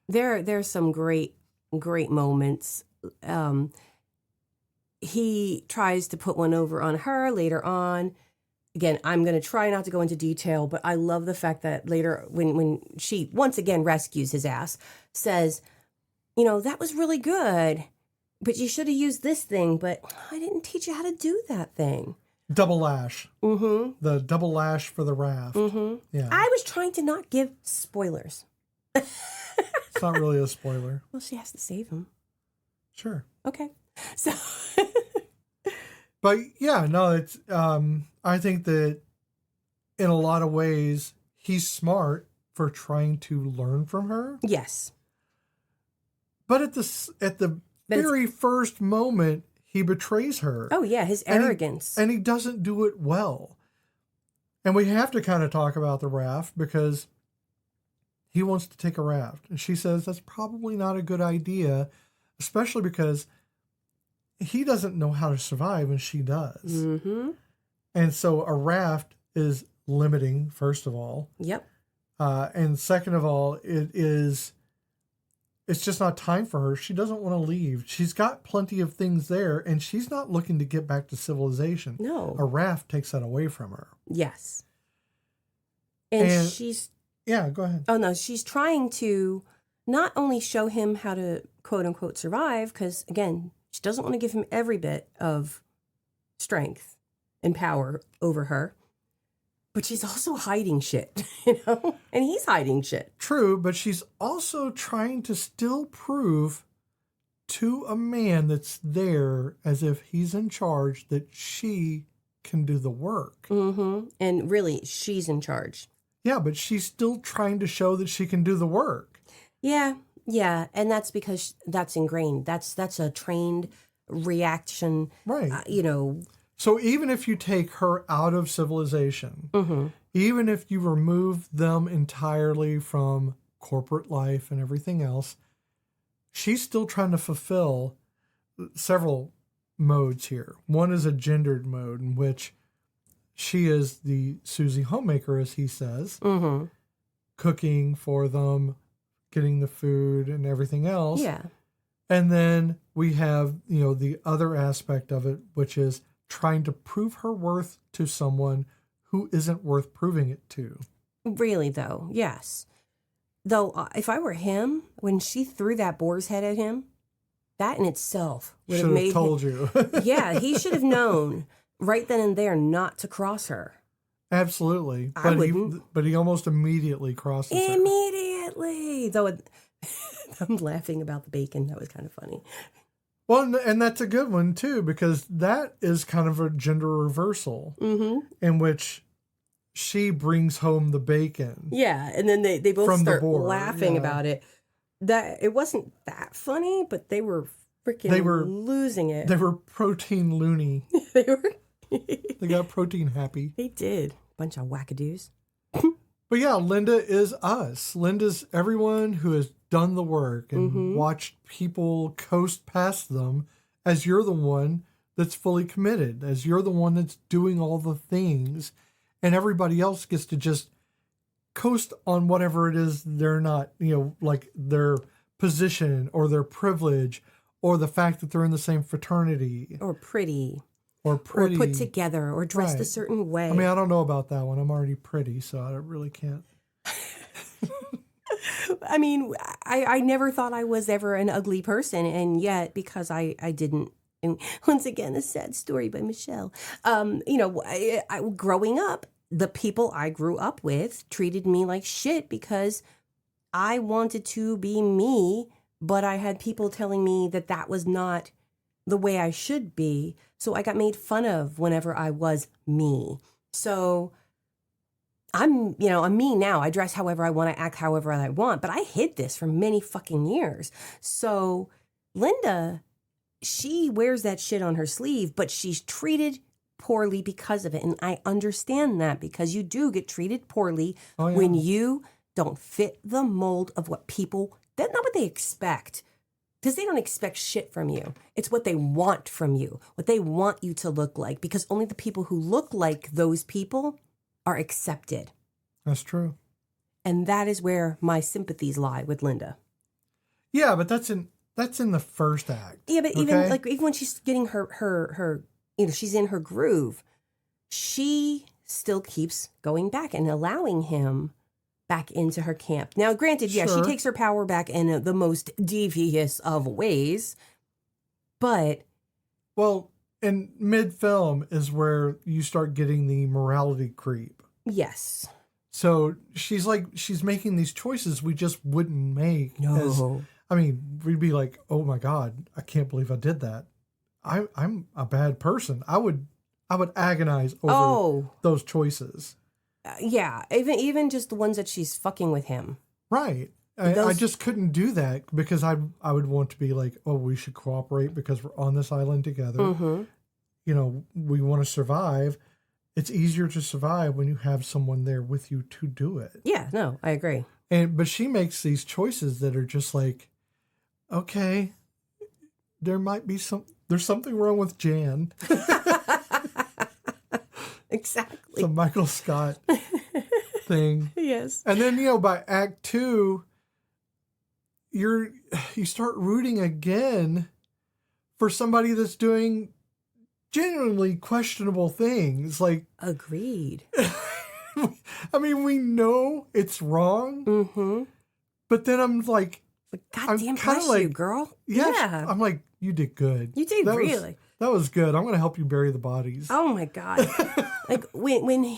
There's some great moments. He tries to put one over on her later on. Again, I'm going to try not to go into detail, but I love the fact that later when she once again rescues his ass, says, that was really good, but you should have used this thing, but I didn't teach you how to do that thing. Double lash. Mm-hmm. The double lash for the raft. Mm-hmm. Yeah. I was trying to not give spoilers. It's not really a spoiler. Well, she has to save him. Sure. Okay. So... But yeah, no, it's, I think that in a lot of ways, he's smart for trying to learn from her. Yes. But at the very first moment, he betrays her. Oh yeah, his arrogance. And he doesn't do it well. And we have to kind of talk about the raft because he wants to take a raft. And she says that's probably not a good idea, especially because he doesn't know how to survive and she does. Mm-hmm. And so a raft is limiting, first of all. Yep. And second of all, it's just not time for her. She doesn't want to leave. She's got plenty of things there and she's not looking to get back to civilization. No. A raft takes that away from her. Yes. And she's... Yeah, go ahead. Oh, no. She's trying to not only show him how to quote unquote survive, because again, she doesn't want to give him every bit of strength and power over her, but she's also hiding shit, and he's hiding shit. True, but she's also trying to still prove to a man that's there as if he's in charge that she can do the work. Mm-hmm. And really, she's in charge. Yeah, but she's still trying to show that she can do the work. Yeah. Yeah, and that's because that's ingrained. That's a trained reaction. Right. So even if you take her out of civilization, mm-hmm. even if you remove them entirely from corporate life and everything else. She's still trying to fulfill several modes here. One is a gendered mode in which she is the Susie homemaker, as he says, cooking for them, getting the food and everything else. Yeah. And then we have, the other aspect of it, which is trying to prove her worth to someone who isn't worth proving it to. Really, though, yes. Though, if I were him, when she threw that boar's head at him, that in itself would have made told you. Yeah, he should have known right then and there not to cross her. Absolutely. I wouldn't. But he almost immediately crosses her. Immediately. Though I'm laughing about the bacon. That was kind of funny. Well, and that's a good one, too, because that is kind of a gender reversal in which she brings home the bacon. Yeah, and then they both from start the boar. laughing about it. That it wasn't that funny, but they were losing it. They were protein loony. They were. They got protein happy. They did. Bunch of wackadoos. But yeah, Linda is us. Linda's everyone who has done the work and watched people coast past them, as you're the one that's fully committed, as you're the one that's doing all the things, and everybody else gets to just coast on whatever it is they're not, like their position or their privilege or the fact that they're in the same fraternity. Or pretty. Or put together, or dressed a certain way. I mean, I don't know about that one. I'm already pretty, so I really can't. I mean, I never thought I was ever an ugly person, and yet because I didn't. And once again, a sad story by Michelle. Growing up, the people I grew up with treated me like shit because I wanted to be me, but I had people telling me that was not the way I should be. So I got made fun of whenever I was me. So I'm me now. I dress however I want, I act however I want, but I hid this for many fucking years. So Linda, she wears that shit on her sleeve, but she's treated poorly because of it. And I understand that, because you do get treated poorly when you don't fit the mold of what people, that's not what they expect. Because they don't expect shit from you. It's what they want from you, what they want you to look like, because only the people who look like those people are accepted. That's true. And that is where my sympathies lie with Linda. Yeah, but that's in the first act. Yeah, but even when she's getting her she's in her groove, she still keeps going back and allowing him back into her camp. Now, granted, yeah, she takes her power back in the most devious of ways, but... Well, in mid-film is where you start getting the morality creep. Yes. So she's making these choices we just wouldn't make. No. We'd be like, oh my God, I can't believe I did that. I'm a bad person. I would agonize over those choices. Yeah, even just the ones that she's fucking with him. Right. I just couldn't do that because I would want to be like, oh, we should cooperate because we're on this island together. Mm-hmm. We want to survive. It's easier to survive when you have someone there with you to do it. Yeah, no, I agree. But she makes these choices that are just like, okay, there's something wrong with Jan. Exactly. It's a Michael Scott thing. Yes. And then, by Act 2, you start rooting again for somebody that's doing genuinely questionable things. Like, agreed. We know it's wrong, but then I'm like, God damn, bless you, girl. Yeah. I'm like, you did good. You did really. That was good. I'm going to help you bury the bodies. Oh my God. Like when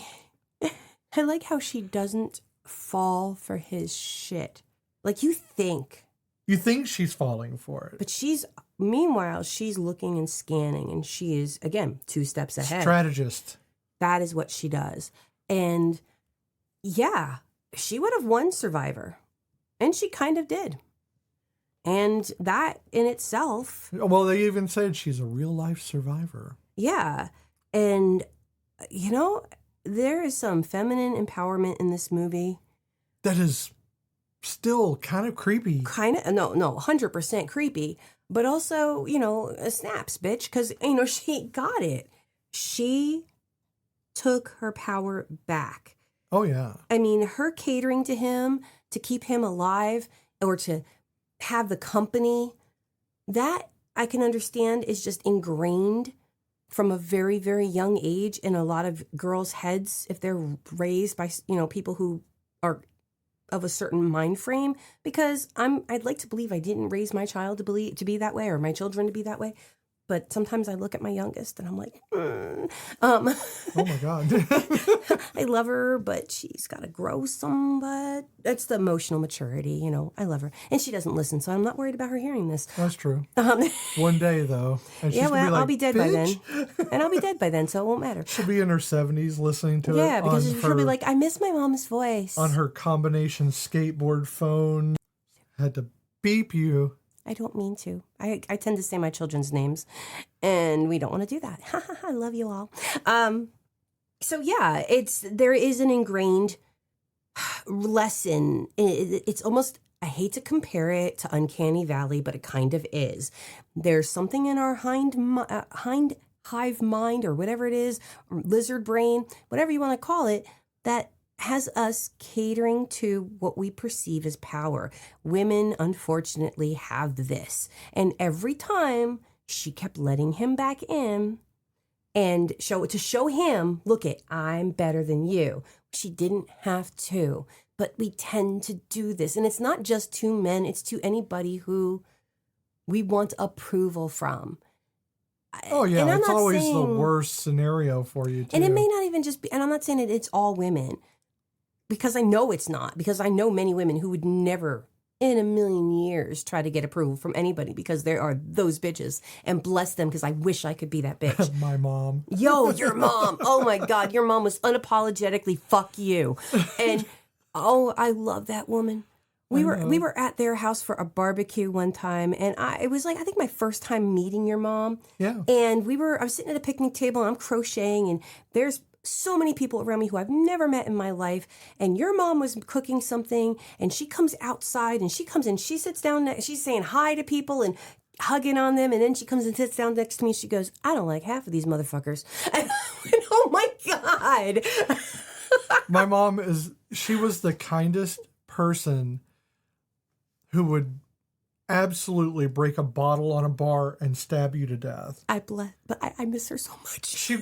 I like how she doesn't fall for his shit. Like you think she's falling for it. But meanwhile, she's looking and scanning, and she is, again, 2 steps ahead. Strategist. That is what she does. And yeah, she would have won Survivor. And she kind of did. And that in itself... Well, they even said she's a real-life survivor. Yeah. And, there is some feminine empowerment in this movie. That is still kind of creepy. Kind of, no, 100% creepy, but also, snaps, bitch, because, she got it. She took her power back. Oh, yeah. I mean, her catering to him to keep him alive or to have the company, that I can understand is just ingrained from a very, very young age in a lot of girls' heads if they're raised by, people who are of a certain mind frame, because I'd like to believe I didn't raise my child to be that way or my children to be that way. But sometimes I look at my youngest and I'm like, oh my God. I love her, but she's got to grow some, but that's the emotional maturity, I love her. And she doesn't listen, so I'm not worried about her hearing this. That's true. One day, though. And yeah, well, like, I'll be dead by then. And I'll be dead by then, so it won't matter. She'll be in her 70s listening to it. Yeah, because she'll be like, I miss my mom's voice. On her combination skateboard phone. Had to beep you. I don't mean to. I tend to say my children's names, and we don't want to do that. I love you all. So yeah, there is an ingrained lesson. It's almost, I hate to compare it to Uncanny Valley, but it kind of is. There's something in our hive mind or whatever it is, lizard brain, whatever you want to call it, that has us catering to what we perceive as power. Women, unfortunately, have this. And every time she kept letting him back in and show him, look I'm better than you. She didn't have to, but we tend to do this. And it's not just to men, it's to anybody who we want approval from. Oh, yeah, it's always the worst scenario for you, too. And it may not even just be, and I'm not saying it's all women, because I know it's not, because I know many women who would never in a million years try to get approval from anybody because there are those bitches, and bless them, because I wish I could be that bitch. My mom. Yo, your mom. Oh my God, your mom was unapologetically fuck you. And oh, I love that woman. We were at their house for a barbecue one time, and it was like, I think my first time meeting your mom. Yeah. And I was sitting at a picnic table and I'm crocheting, and there's so many people around me who I've never met in my life. And your mom was cooking something, and she comes outside and she comes in, she sits down, she's saying hi to people and hugging on them. And then she comes and sits down next to me. She goes, I don't like half of these motherfuckers. And I went, oh my God. My mom she was the kindest person who would absolutely break a bottle on a bar and stab you to death. But I miss her so much. She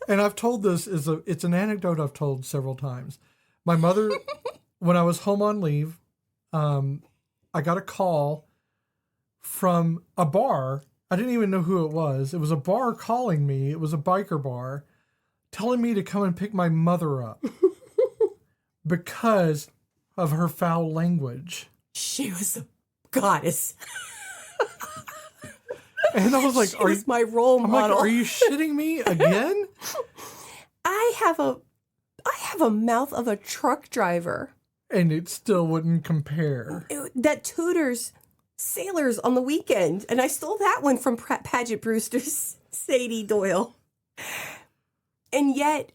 and I've told this, it's an anecdote I've told several times. My mother, when I was home on leave, I got a call from a bar. I didn't even know who it was. It was a bar calling me. It was a biker bar, telling me to come and pick my mother up because of her foul language. She was a goddess. And I was like, she was my role model. Like, are you shitting me again? I have a mouth of a truck driver. And it still wouldn't compare. That tutors sailors on the weekend. And I stole that one from Paget Brewster's Sadie Doyle. And yet,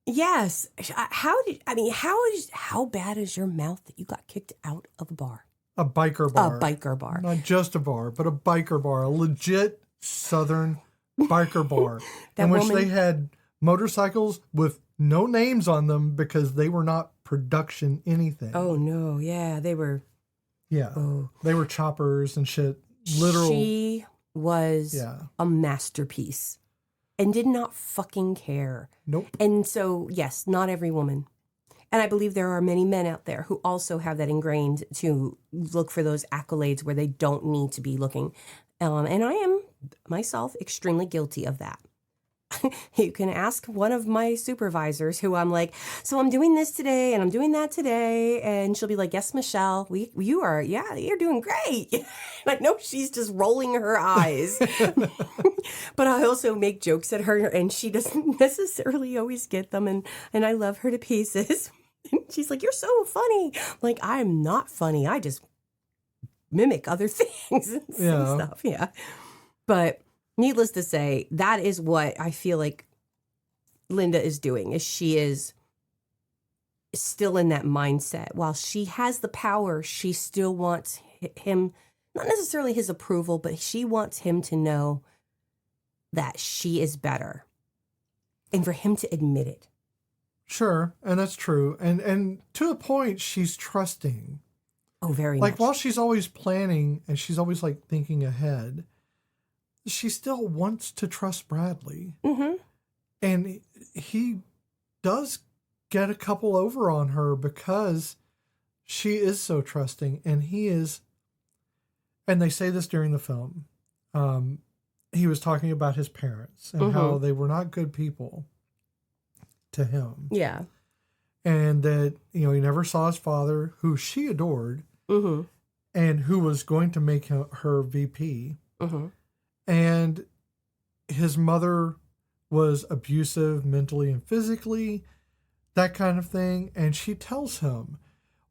yes, how bad is your mouth that you got kicked out of a bar? A biker bar. A biker bar. Not just a bar, but a biker bar. A legit Southern biker bar. In which they had motorcycles with no names on them because they were not production anything. Oh, no. Yeah, they were. Yeah. Oh. They were choppers and shit. Literal. She was a masterpiece and did not fucking care. Nope. And so, yes, not every woman. And I believe there are many men out there who also have that ingrained to look for those accolades where they don't need to be looking. And I am myself extremely guilty of that. You can ask one of my supervisors who I'm like, so I'm doing this today and I'm doing that today. And she'll be like, yes, Michelle, you're doing great. And I know she's just rolling her eyes. But I also make jokes at her and she doesn't necessarily always get them. And I love her to pieces. And she's like, you're so funny. I'm like, I'm not funny. I just mimic other things and stuff. Yeah. But needless to say, that is what I feel like Linda is doing. Is still in that mindset. While she has the power, she still wants him, not necessarily his approval, but she wants him to know that she is better and for him to admit it. Sure, and that's true. And to a point, she's trusting. Oh, very like much. While she's always planning and she's always like thinking ahead, she still wants to trust Bradley. Mm-hmm. And he does get a couple over on her because she is so trusting, and he is. And they say this during the film. He was talking about his parents and how they were not good people to him. Yeah. And that, he never saw his father, who she adored, and who was going to make her VP. And his mother was abusive mentally and physically, that kind of thing. And she tells him,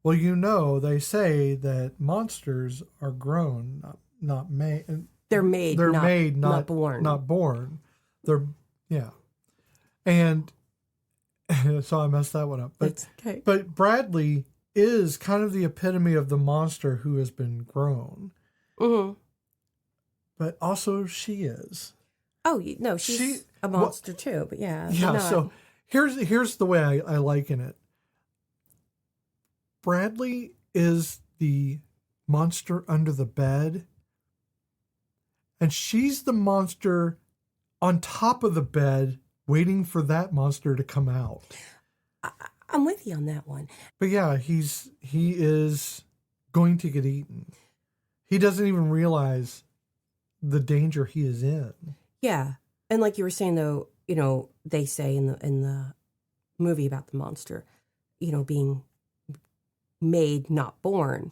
well, they say that monsters are grown, not made. They're made. They're not, made, not born. Not born. Yeah. And so I messed that one up. But, it's okay. But Bradley is kind of the epitome of the monster who has been grown. But also she is. Oh, no, she's a monster too. But yeah. Yeah, so here's the way I liken it. Bradley is the monster under the bed, and she's the monster on top of the bed waiting for that monster to come out. I'm with you on that one. But yeah, he is going to get eaten. He doesn't even realize the danger he is in. Yeah. And like you were saying, though, they say in the movie about the monster, being made, not born.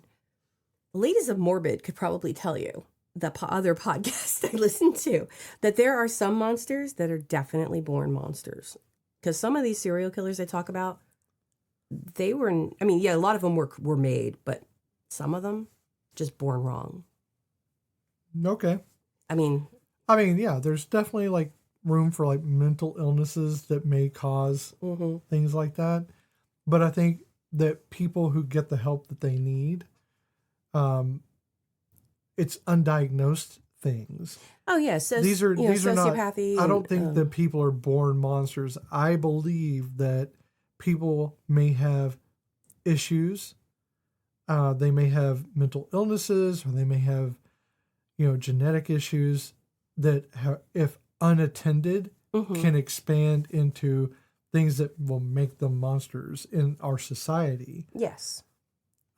Ladies of Morbid could probably tell you, the other podcast I listen to, that there are some monsters that are definitely born monsters. Because some of these serial killers they talk about, a lot of them were made, but some of them just born wrong. Okay. I mean, yeah, there's definitely like room for like mental illnesses that may cause things like that. But I think that people who get the help that they need, it's undiagnosed things. Oh yeah, so these are sociopathy. Not. I don't think that people are born monsters. I believe that people may have issues. They may have mental illnesses, or they may have, genetic issues that, if unattended, can expand into things that will make them monsters in our society. Yes.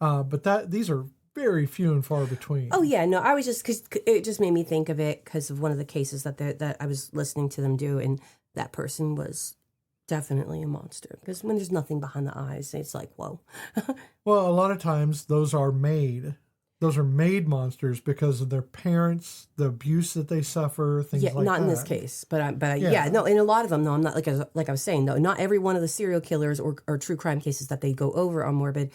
But these are very few and far between. Oh yeah, no, I was just, because it just made me think of it because of one of the cases that I was listening to them do, and that person was definitely a monster. Because when there's nothing behind the eyes, it's like, whoa. Well, a lot of times those are made monsters because of their parents, the abuse that they suffer, things like that. Yeah, not in this case, but no, in a lot of them, though, I'm not, like I was saying, though, not every one of the serial killers or true crime cases that they go over on Morbid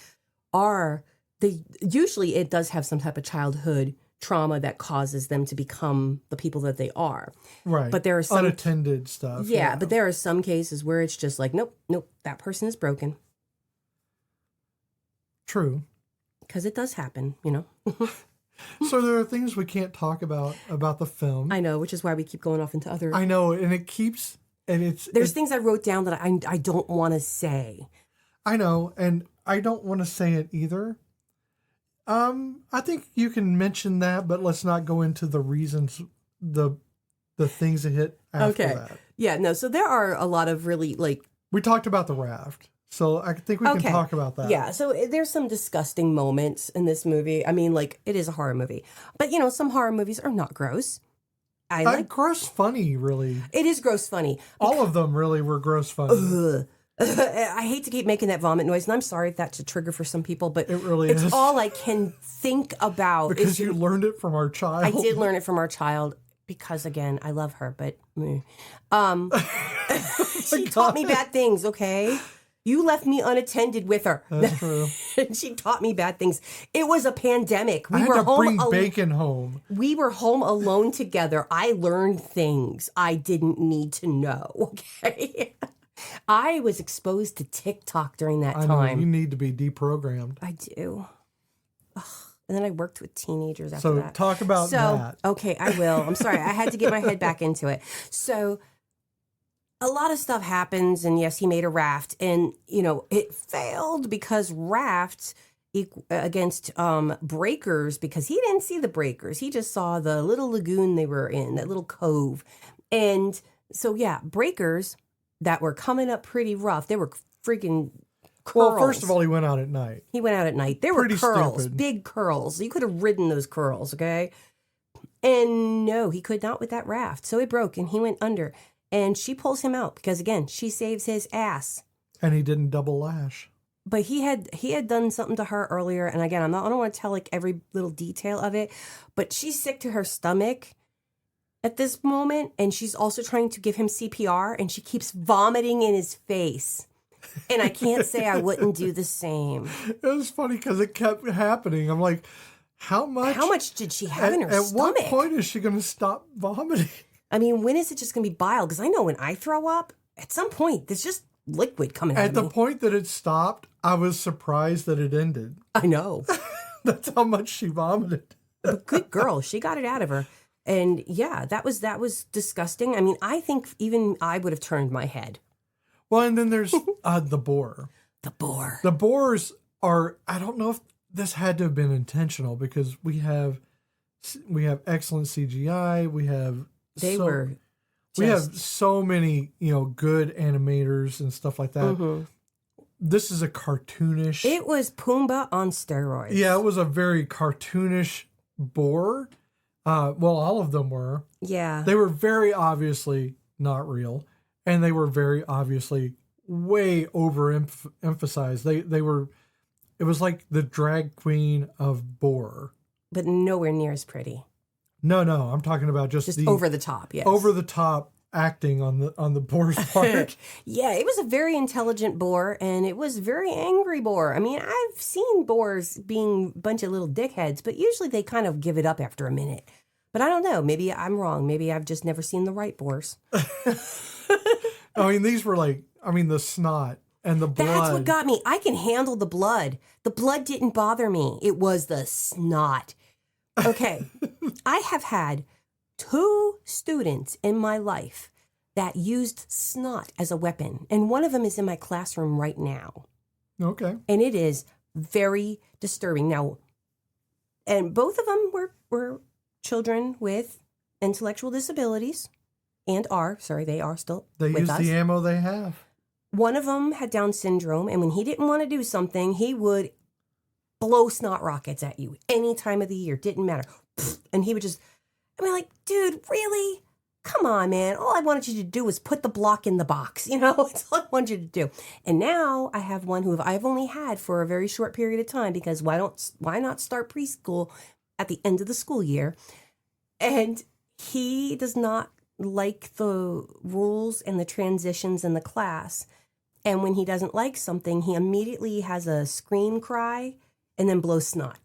usually it does have some type of childhood trauma that causes them to become the people that they are. Right. But there are some unattended stuff. Yeah, but there are some cases where it's just like, nope, that person is broken. True. Because it does happen, So there are things we can't talk about the film. I know, which is why we keep going off into other. I know, and there's things I wrote down that I don't want to say. I know, and I don't want to say it either. I think you can mention that, but let's not go into the reasons, the things that hit after that. Yeah, no. So there are a lot of really we talked about the raft. So I think we can talk about that. Yeah, so there's some disgusting moments in this movie. I mean, it is a horror movie. But, some horror movies are not gross. Gross funny, really. It is gross funny. All of them really were gross funny. I hate to keep making that vomit noise, and I'm sorry if that's a trigger for some people, but it really is. It's all I can think about. Because you learned it from our child. I did learn it from our child. Because, again, I love her, but she taught me bad things, okay? You left me unattended with her. That's true. And she taught me bad things. It was a pandemic. I had to bring bacon home. We were home alone together. I learned things I didn't need to know, okay? I was exposed to TikTok during that I know, time. you need to be deprogrammed. I do. Ugh. And then I worked with teenagers after So that. talk about that. Okay, I will. I'm sorry. I had to get my head back into it. So a lot of stuff happens, and yes, he made a raft, and it failed because rafts against breakers, because he didn't see the breakers. He just saw the little lagoon they were in, that little cove. And so breakers that were coming up pretty rough. They were freaking curls. Well, first of all, he went out at night. He went out at night. There were Pretty curls, stupid. big curls. You could have ridden those curls, okay? And no, he could not with that raft. So it broke and he went under. And she pulls him out because, again, she saves his ass. And he didn't double lash. But he had done something to her earlier. And again, I don't want to tell like every little detail of it, but she's sick to her stomach at this moment. And she's also trying to give him CPR, and she keeps vomiting in his face. And I can't say I wouldn't do the same. It was funny because it kept happening. I'm like, how much did she have in her At stomach? what point is she going to stop vomiting? I mean, when is it just going to be bile? Because I know when I throw up, at some point, there's just liquid coming out At of the me. point that it stopped, I was surprised that it ended. I know. That's how much she vomited. But good girl. She got it out of her. And yeah, that was disgusting. I mean, I think even I would have turned my head. Well, and then there's the boar. The boar. The boars are, I don't know if this had to have been intentional, because we have excellent CGI. We have so many, good animators and stuff like that. Mm-hmm. This is a cartoonish. It was Pumbaa on steroids. Yeah, it was a very cartoonish boar. Well, all of them were. Yeah. They were very obviously not real, and they were very obviously way overemphasized. They were. It was like the drag queen of boar, but nowhere near as pretty. No, I'm talking about just the over the top. Yes, over the top acting on the boar's part. Yeah, it was a very intelligent boar, and it was a very angry boar. I mean, I've seen boars being a bunch of little dickheads, but usually they kind of give it up after a minute. But I don't know. Maybe I'm wrong. Maybe I've just never seen the right boars. I mean, these were the snot and the blood. That's what got me. I can handle the blood. The blood didn't bother me. It was the snot. Okay. I have had 2 students in my life that used snot as a weapon, and one of them is in my classroom right now. Okay. And it is very disturbing. Now, and both of them were children with intellectual disabilities, and they are still They with use us. the ammo they have. One of them had Down syndrome, and when he didn't want to do something, he would blow snot rockets at you any time of the year. Didn't matter. And he would just, like, dude, really? Come on, man. All I wanted you to do was put the block in the box. It's all I wanted you to do. And now I have one who I've only had for a very short period of time, because why not start preschool at the end of the school year? And he does not like the rules and the transitions in the class. And when he doesn't like something, he immediately has a scream cry and then blows snot.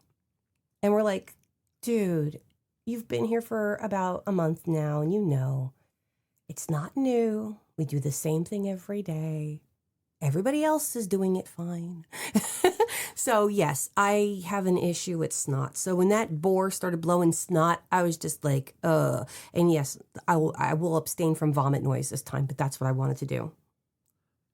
And we're like, dude, you've been here for about a month now, and it's not new. We do the same thing every day. Everybody else is doing it fine. So, yes, I have an issue with snot. So when that boar started blowing snot, I was just like, And yes, I will abstain from vomit noise this time, but that's what I wanted to do.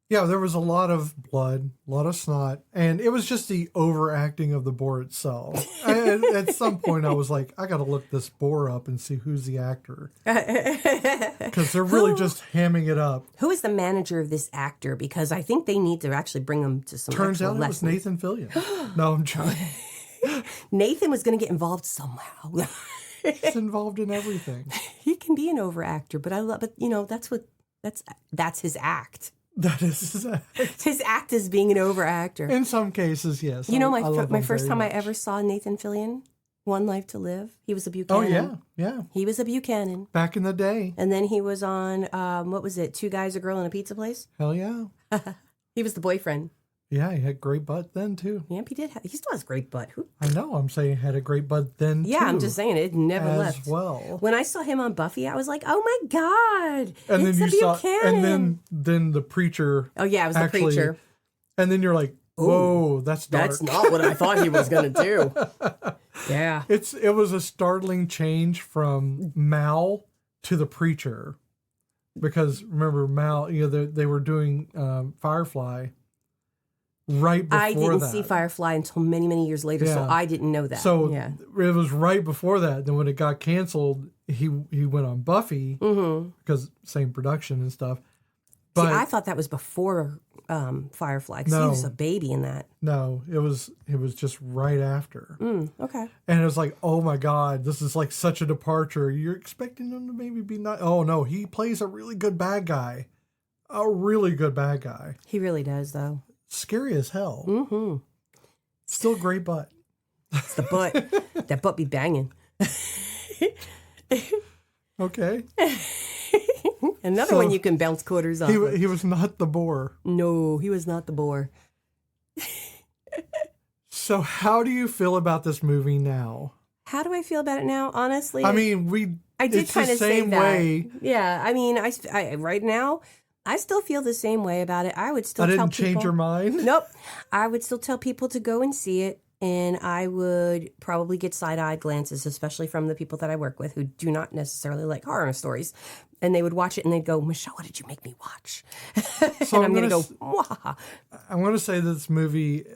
Yeah, there was a lot of blood, a lot of snot, and it was just the overacting of the boar itself. At some point, I was like, I got to look this boar up and see who's the actor. Because they're really just hamming it up. Who is the manager of this actor? Because I think they need to actually bring him to some Turns out lessons. it was Nathan Fillion. No, I'm trying. Nathan was going to get involved somehow. He's involved in everything. He can be an overactor, but that's his act. That is his act. His act is being an overactor. In some cases, yes. My first time I ever saw Nathan Fillion, One Life to Live, he was a Buchanan. Oh, yeah. He was a Buchanan. Back in the day. And then he was on, what was it, Two Guys, a Girl, and a Pizza Place? Hell yeah. He was the boyfriend. Yeah, he had great butt then too. Yep, he did. He still has great butt. I know. I'm saying he had a great butt then too. Yeah, I'm just saying it never as left. well. When I saw him on Buffy, I was like, "Oh my god!" And it's then you saw, Buchanan. and then the preacher. Oh yeah, it was the preacher. And then you're like, "Whoa, that's dark." That's not what I thought he was going to do. Yeah, it was a startling change from Mal to the preacher, because remember Mal, they were doing Firefly. Right before I didn't see Firefly until many, many years later, so I didn't know that. So it was right before that. Then when it got canceled, he went on Buffy because same production and stuff. But see, I thought that was before Firefly because he was a baby in that. No, it was just right after. Okay. And it was like, oh my God, this is like such a departure. You're expecting him to maybe be not. Oh no, he plays a really good bad guy. A really good bad guy. He really does, though. Scary as hell. Mm-hmm. Still great butt. It's the butt. That butt be banging. Okay. Another one you can bounce quarters off. He was not the boar. No, he was not the boar. So how do you feel about this movie now? How do I feel about it now? Honestly, I mean, I did kind of say that. Way. Yeah, I mean, I right now, I still feel the same way about it. I would still tell people. I didn't change your mind? Nope. I would still tell people to go and see it, and I would probably get side-eyed glances, especially from the people that I work with who do not necessarily like horror stories. And they would watch it and they'd go, "Michelle, what did you make me watch?" So and I'm going to go, "Mwah." I'm going to say this movie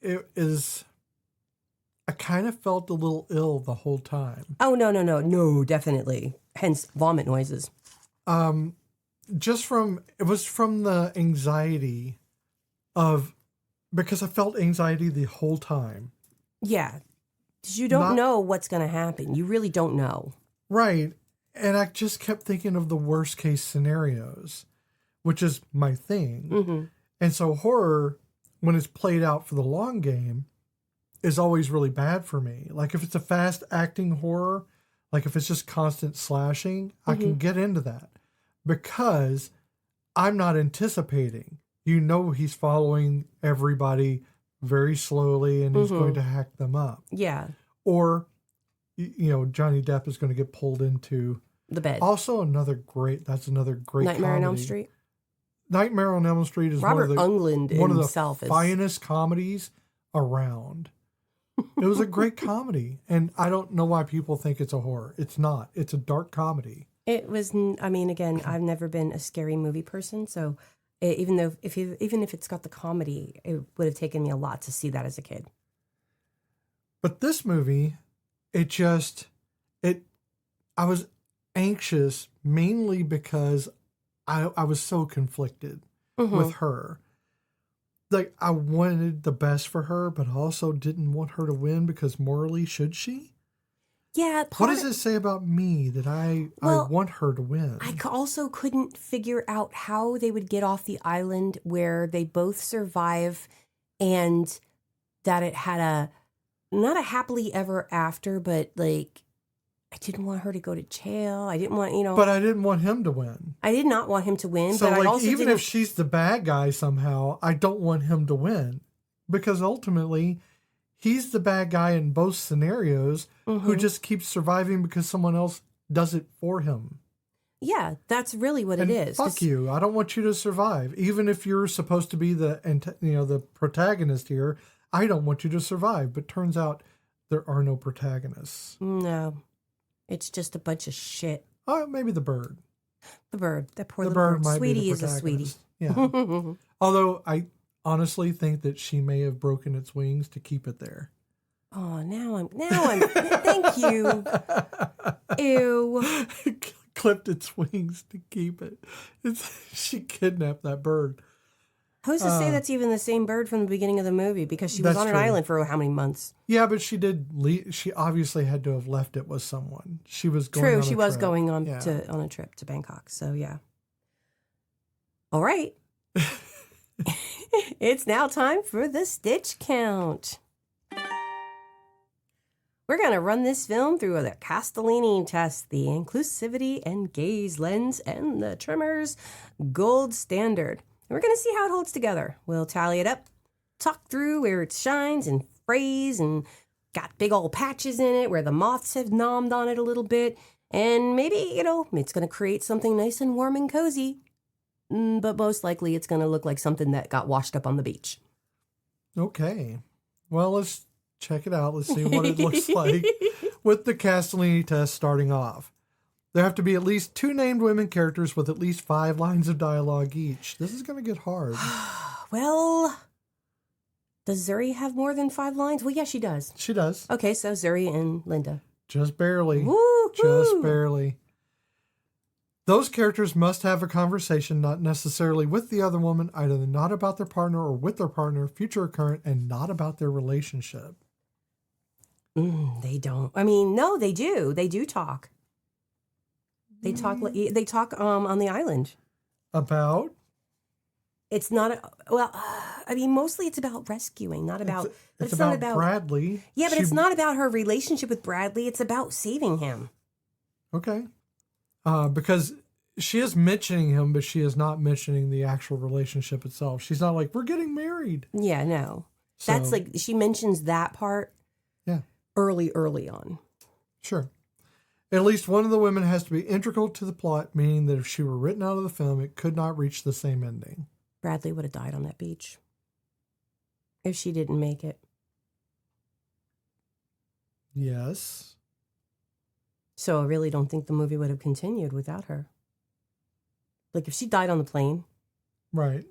it is. I kind of felt a little ill the whole time. Oh no, definitely. Hence vomit noises. It was from the anxiety because I felt anxiety the whole time. Yeah. Because you don't know what's going to happen. You really don't know. Right. And I just kept thinking of the worst case scenarios, which is my thing. Mm-hmm. And so horror, when it's played out for the long game, is always really bad for me. Like if it's a fast acting horror, like if it's just constant slashing, I can get into that because I'm not anticipating. He's following everybody very slowly and he's going to hack them up. Yeah. Or, Johnny Depp is going to get pulled into the bed. Also, another great Nightmare comedy. on Elm Street. Nightmare on Elm Street is Robert Englund one of the finest comedies around. It was a great comedy, and I don't know why people think it's a horror. It's not. It's a dark comedy. It was. I mean, again, I've never been a scary movie person, so even if it's got the comedy, it would have taken me a lot to see that as a kid. But this movie, I was anxious mainly because I was so conflicted with her. Like, I wanted the best for her, but also didn't want her to win because morally, should she? Yeah. What does it say about me that I want her to win? I also couldn't figure out how they would get off the island where they both survive and that it had not a happily ever after, but like, I didn't want her to go to jail. I didn't want, But I didn't want him to win. I did not want him to win. So, but I also even if she's the bad guy somehow, I don't want him to win. Because ultimately, he's the bad guy in both scenarios who just keeps surviving because someone else does it for him. Yeah, that's really what it is. Fuck you. I don't want you to survive. Even if you're supposed to be the protagonist here, I don't want you to survive. But turns out there are no protagonists. No. It's just a bunch of shit. Oh, maybe the bird. The bird. That poor little bird. Sweetie is a sweetie. Yeah. Although I honestly think that she may have broken its wings to keep it there. Oh, now I'm thank you. Ew. Clipped its wings to keep it. She kidnapped that bird. Who's to say that's even the same bird from the beginning of the movie? Because she was on an island for how many months? Yeah, but she did. She obviously had to have left it with someone. She was going. True, she was going on on a trip to Bangkok. So yeah. All right. It's now time for the stitch count. We're going to run this film through the Castellini test, the inclusivity and gaze lens, and the Tremors gold standard. And we're going to see how it holds together. We'll tally it up talk through where it shines and frays and got big old patches in it where the moths have nommed on it a little bit. And maybe, it's going to create something nice and warm and cozy. But most likely it's going to look like something that got washed up on the beach. Okay. Well, let's check it out. Let's see what it looks like with the Castellini test starting off. There have to be at least 2 named women characters with at least 5 lines of dialogue each. This is going to get hard. Well, does Zuri have more than 5 lines? Well, yeah, she does. She does. Okay, so Zuri and Linda. Just barely. Woo-hoo. Just barely. Those characters must have a conversation, not necessarily with the other woman, either not about their partner or with their partner, future or current, and not about their relationship. They don't. I mean, no, they do. They do talk. They talk. They talk on the island. About? It's not. I mean, mostly it's about rescuing, not about. It's about not about Bradley. Yeah, but it's not about her relationship with Bradley. It's about saving him. Okay. Because she is mentioning him, but she is not mentioning the actual relationship itself. She's not like, we're getting married. Yeah, no. So, that's like, she mentions that part early on. Sure. At least one of the women has to be integral to the plot, meaning that if she were written out of the film, it could not reach the same ending. Bradley would have died on that beach if she didn't make it. Yes. So I really don't think the movie would have continued without her. Like if she died on the plane, right?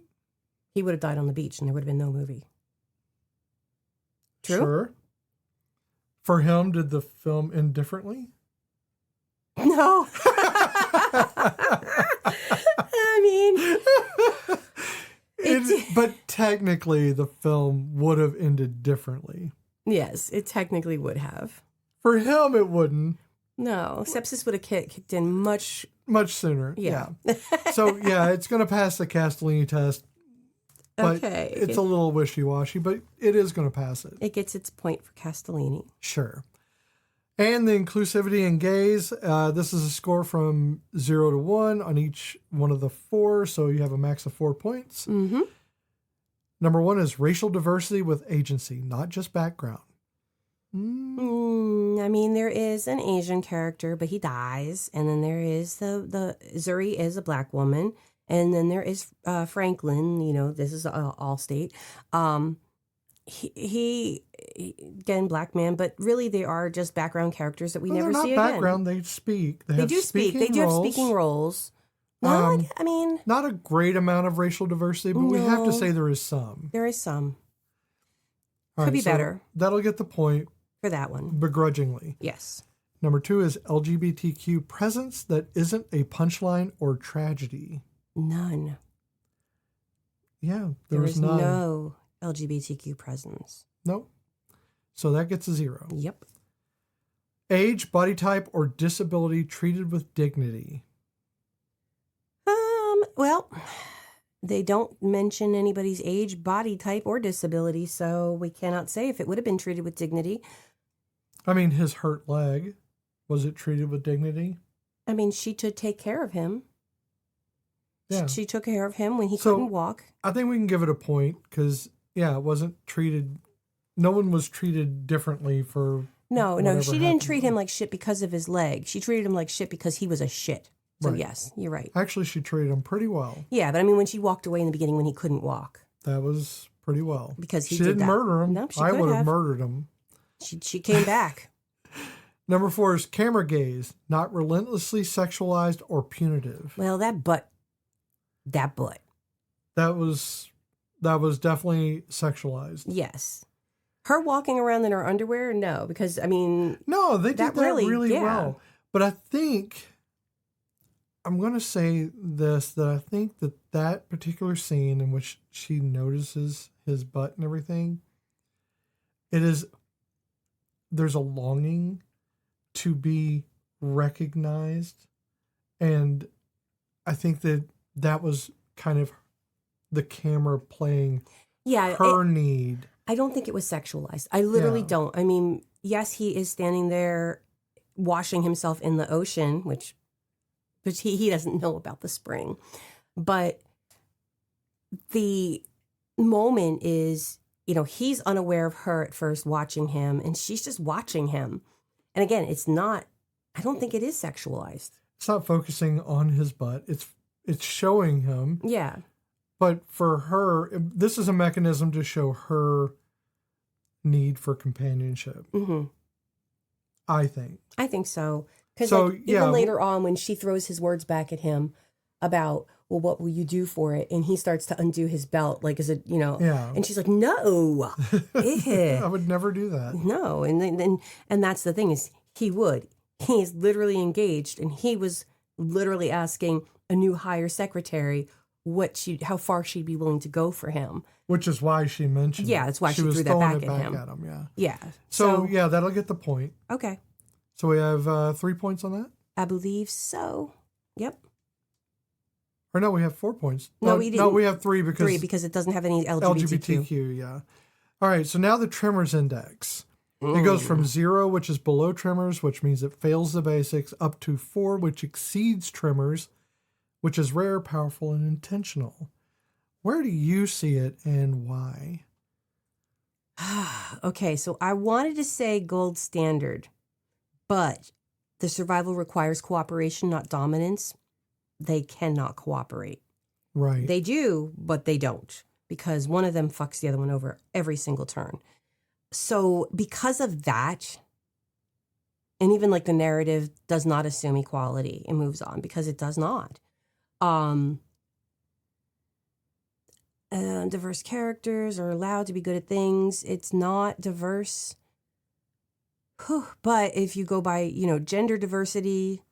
He would have died on the beach and there would have been no movie. True? Sure. For him, did the film end differently? No. I mean... But technically, the film would have ended differently. Yes, it technically would have. For him, it wouldn't. No, sepsis would have kicked in much sooner. Yeah. So, it's going to pass the Castellini test. But okay. It's a little wishy-washy, but it is going to pass it. It gets its point for Castellini. Sure. And the inclusivity and gaze. This is a score from 0 to 1 on each one of the 4, so you have a max of 4 points. Mm-hmm. Number 1 is racial diversity with agency, not just background. I mean, there is an Asian character, but he dies. And then there is the Zuri is a black woman. And then there is Franklin, this is all state. He again, black man, but really they are just background characters that we never see again. They're not background, they speak. They do speak. They do have speaking roles. No, I mean... Not a great amount of racial diversity, but we have to say there is some. There is some. Could be better. That'll get the point. For that one. Begrudgingly. Yes. Number 2 is LGBTQ presence that isn't a punchline or tragedy. None. Yeah, there is none. No LGBTQ presence. Nope. So that gets a 0. Yep. Age, body type, or disability treated with dignity. Well, they don't mention anybody's age, body type, or disability, so we cannot say if it would have been treated with dignity. I mean, his hurt leg, was it treated with dignity? I mean, she should take care of him. Yeah. She took care of him when he couldn't walk. I think we can give it a point because, it wasn't treated, no one was treated differently for... No, she didn't treat him like shit because of his leg. She treated him like shit because he was a shit. So right. Yes, you're right. Actually, she treated him pretty well. Yeah, but I mean, when she walked away in the beginning when he couldn't walk. That was pretty well. Because she didn't murder him. No, she I could would have murdered him. She came back. Number 4 is camera gaze, not relentlessly sexualized or punitive. Well, that butt. That was definitely sexualized. Yes. Her walking around in her underwear, no, because I mean, no, they did that really well. But I think I'm going to say this, that I think that particular scene in which she notices his butt and everything, there's a longing to be recognized. And I think that was kind of the camera playing her need. I don't think it was sexualized. I literally don't. I mean, yes, he is standing there washing himself in the ocean, which he doesn't know about the spring. But the moment is he's unaware of her at first watching him, and she's just watching him. And again, I don't think it is sexualized. It's not focusing on his butt. It's showing him. Yeah. But for her, this is a mechanism to show her need for companionship. Mm-hmm. I think. I think so. Because even later on, when she throws his words back at him about, well, what will you do for it? And he starts to undo his belt, like, is it, Yeah. And she's like, no. I would never do that. No. And that's the thing is he would. He is literally engaged, and he was literally asking a new hire secretary how far she'd be willing to go for him. Which is why she mentioned Yeah, that's why she was threw that throwing back it at back him. at him. Yeah. Yeah. So yeah, that'll get the point. Okay. So we have 3 points on that? I believe so. Yep. Or no, we have 4 points. No, we didn't. No, we have three because it doesn't have any LGBTQ. Yeah. All right, so now the Tremors Index. It goes from 0, which is below Tremors, which means it fails the basics, up to 4, which exceeds Tremors, which is rare, powerful, and intentional. Where do you see it and why? Okay, so I wanted to say gold standard, but the survival requires cooperation, not dominance. They cannot cooperate. Right. They do, but they don't, because one of them fucks the other one over every single turn. So because of that, and even like the narrative does not assume equality, it moves on because it does not. Diverse characters are allowed to be good at things. It's not diverse. But if you go by, gender diversity,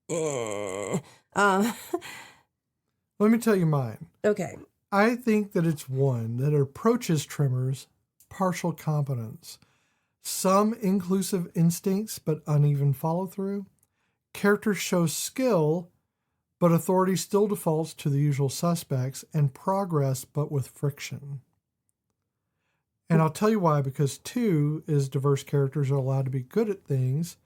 Let me tell you mine. Okay. I think that it's one that approaches Tremors, partial competence, some inclusive instincts but uneven follow-through. Characters show skill, but authority still defaults to the usual suspects, and progress but with friction. And I'll tell you why, because 2 is diverse characters are allowed to be good at things,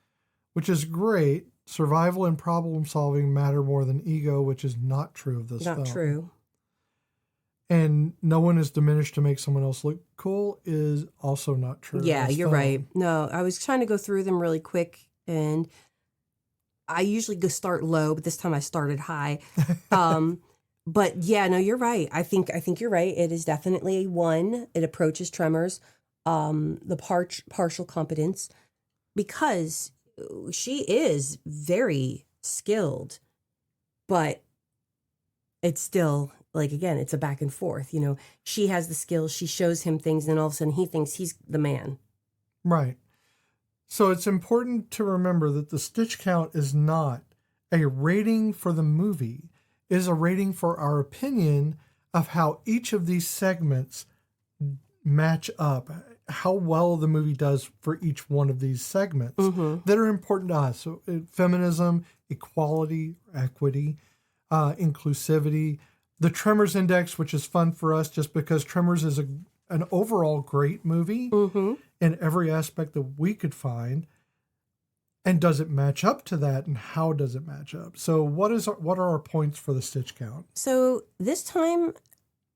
which is great. Survival and problem solving matter more than ego, which is not true of this film. Not true. And no one is diminished to make someone else look cool is also not true. Yeah, you're right. No, I was trying to go through them really quick, and I usually go start low, but this time I started high. But yeah, no, you're right. I think you're right. It is definitely one. It approaches Tremors, the partial competence, because she is very skilled, but it's still, like, again, it's a back and forth. She has the skills, she shows him things, and then all of a sudden he thinks he's the man. Right. So it's important to remember that the stitch count is not a rating for the movie. It is a rating for our opinion of how each of these segments match up, how well the movie does for each one of these segments that are important to us. So feminism, equality, equity, inclusivity, the Tremors Index, which is fun for us just because Tremors is an overall great movie in every aspect that we could find. And does it match up to that, and how does it match up? So what are our points for the stitch count? So this time,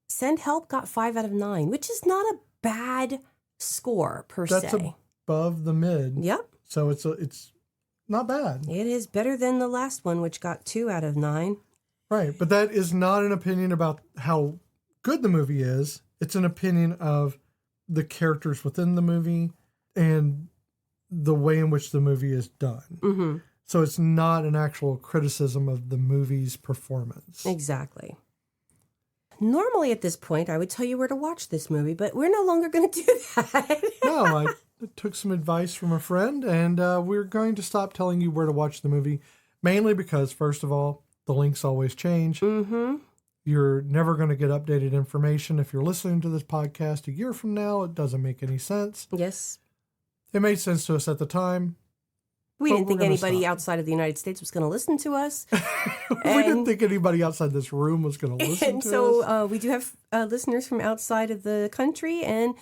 Send Help got 5 out of 9, which is not a bad score per se. That's above the mid. Yep. So it's not bad. It is better than the last one, which got 2 out of 9. Right, but that is not an opinion about how good the movie is. It's an opinion of the characters within the movie and the way in which the movie is done. So it's not an actual criticism of the movie's performance. Exactly. Normally at this point, I would tell you where to watch this movie, but we're no longer going to do that. No, I took some advice from a friend, and we're going to stop telling you where to watch the movie, mainly because, first of all, the links always change. You're never going to get updated information. If you're listening to this podcast a year from now, it doesn't make any sense. Yes. It made sense to us at the time. We didn't think anybody outside of the United States was going to listen to us. We didn't think anybody outside this room was going to listen to us. And so we do have listeners from outside of the country, and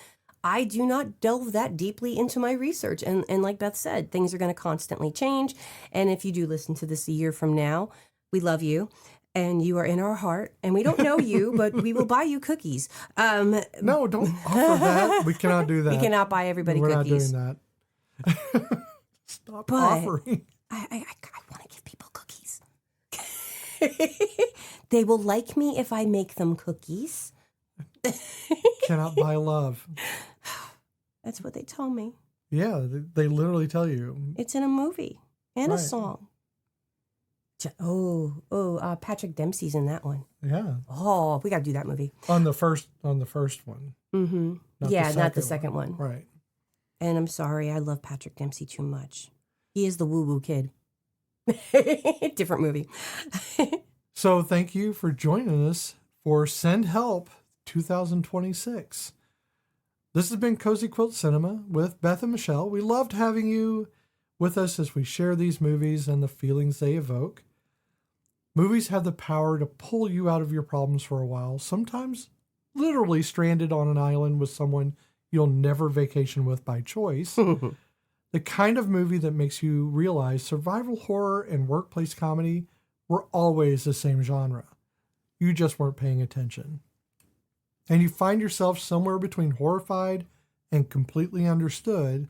I do not delve that deeply into my research. And like Beth said, things are going to constantly change. And if you do listen to this a year from now, we love you. and you are in our heart, and we don't know you, but we will buy you cookies. No, don't offer that. We cannot do that. We cannot buy everybody We're cookies. not doing that. Stop But offering. I want to give people cookies. They will like me if I make them cookies. Cannot buy love. That's what they tell me. Yeah, they literally tell you. It's in a movie and a Right. song. Patrick Dempsey's in that one. Yeah. Oh, we got to do that movie. On the first one. Mm-hmm. Not the second one. Right. And I'm sorry, I love Patrick Dempsey too much. He is the woo-woo kid. Different movie. So thank you for joining us for Send Help 2026. This has been Cozy Quilt Cinema with Beth and Michelle. We loved having you with us as we share these movies and the feelings they evoke. Movies have the power to pull you out of your problems for a while, sometimes literally stranded on an island with someone you'll never vacation with by choice. The kind of movie that makes you realize survival horror and workplace comedy were always the same genre. You just weren't paying attention. And you find yourself somewhere between horrified and completely understood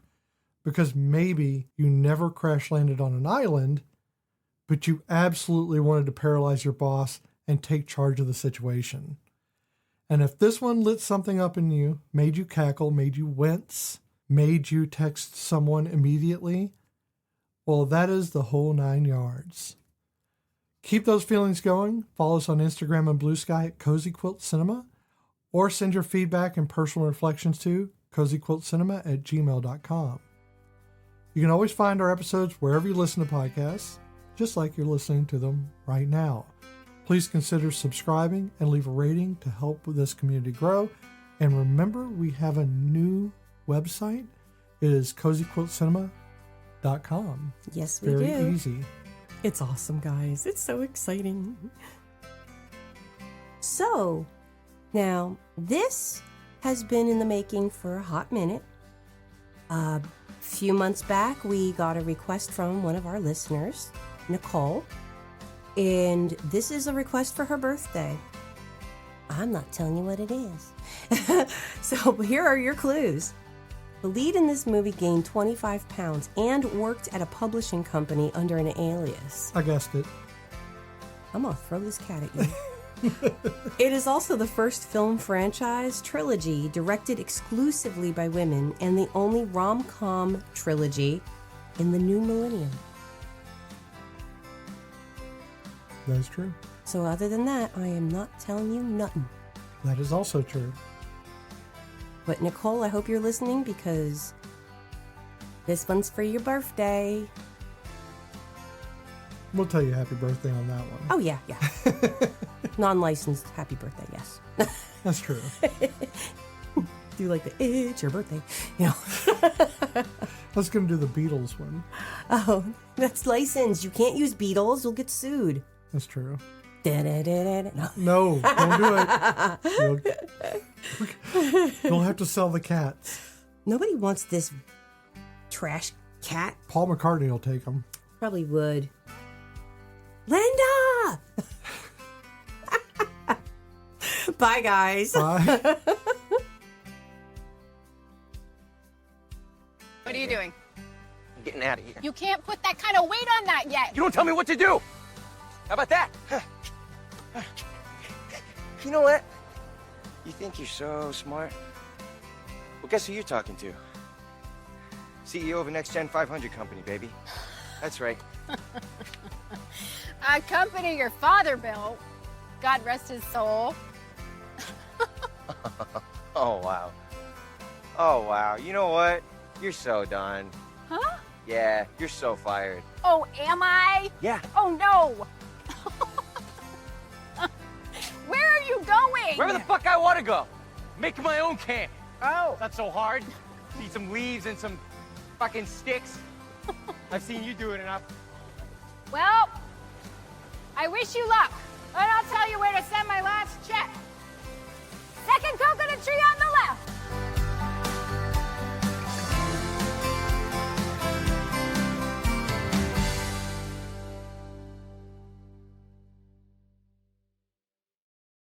because maybe you never crash landed on an island, but you absolutely wanted to paralyze your boss and take charge of the situation. And if this one lit something up in you, made you cackle, made you wince, made you text someone immediately, well, that is the whole 9 yards. Keep those feelings going. Follow us on Instagram and Blue Sky at Cozy Quilt Cinema, or send your feedback and personal reflections to cozyquiltcinema@gmail.com. You can always find our episodes wherever you listen to podcasts, just like you're listening to them right now. Please consider subscribing and leave a rating to help with this community grow. And remember, we have a new website. It is cozyquiltcinema.com. Yes, we do. Very easy. It's awesome, guys. It's so exciting. So, now, this has been in the making for a hot minute. A few months back, we got a request from one of our listeners, Nicole, and this is a request for her birthday. I'm not telling you what it is. So here are your clues. The lead in this movie gained 25 pounds and worked at a publishing company under an alias. I guessed it. I'm going to throw this cat at you. It is also the first film franchise trilogy directed exclusively by women and the only rom-com trilogy in the new millennium. That is true. So other than that, I am not telling you nothing. That is also true. But Nicole, I hope you're listening because this one's for your birthday. We'll tell you happy birthday on that one. Oh, yeah. Non-licensed happy birthday, yes. That's true. Do like the it's your birthday, you know. I was going to do the Beatles one. Oh, that's licensed. You can't use Beatles. You'll get sued. That's true. Da-da-da-da-da. No, don't do it. You'll have to sell the cats. Nobody wants this trash cat. Paul McCartney will take them. Probably would. Linda! Bye, guys. Bye. What are you doing? I'm getting out of here. You can't put that kind of weight on that yet. You don't tell me what to do. How about that? You know what? You think you're so smart? Well, guess who you're talking to? CEO of a Next Gen 500 company, baby. That's right. A company your father built. God rest his soul. Oh, wow. Oh, wow. You know what? You're so done. Huh? Yeah, you're so fired. Oh, am I? Yeah. Oh, no. Where are you going? Wherever the fuck I want to go. Making my own camp. Oh. It's not so hard. Need some leaves and some fucking sticks. I've seen you do it enough. Well, I wish you luck.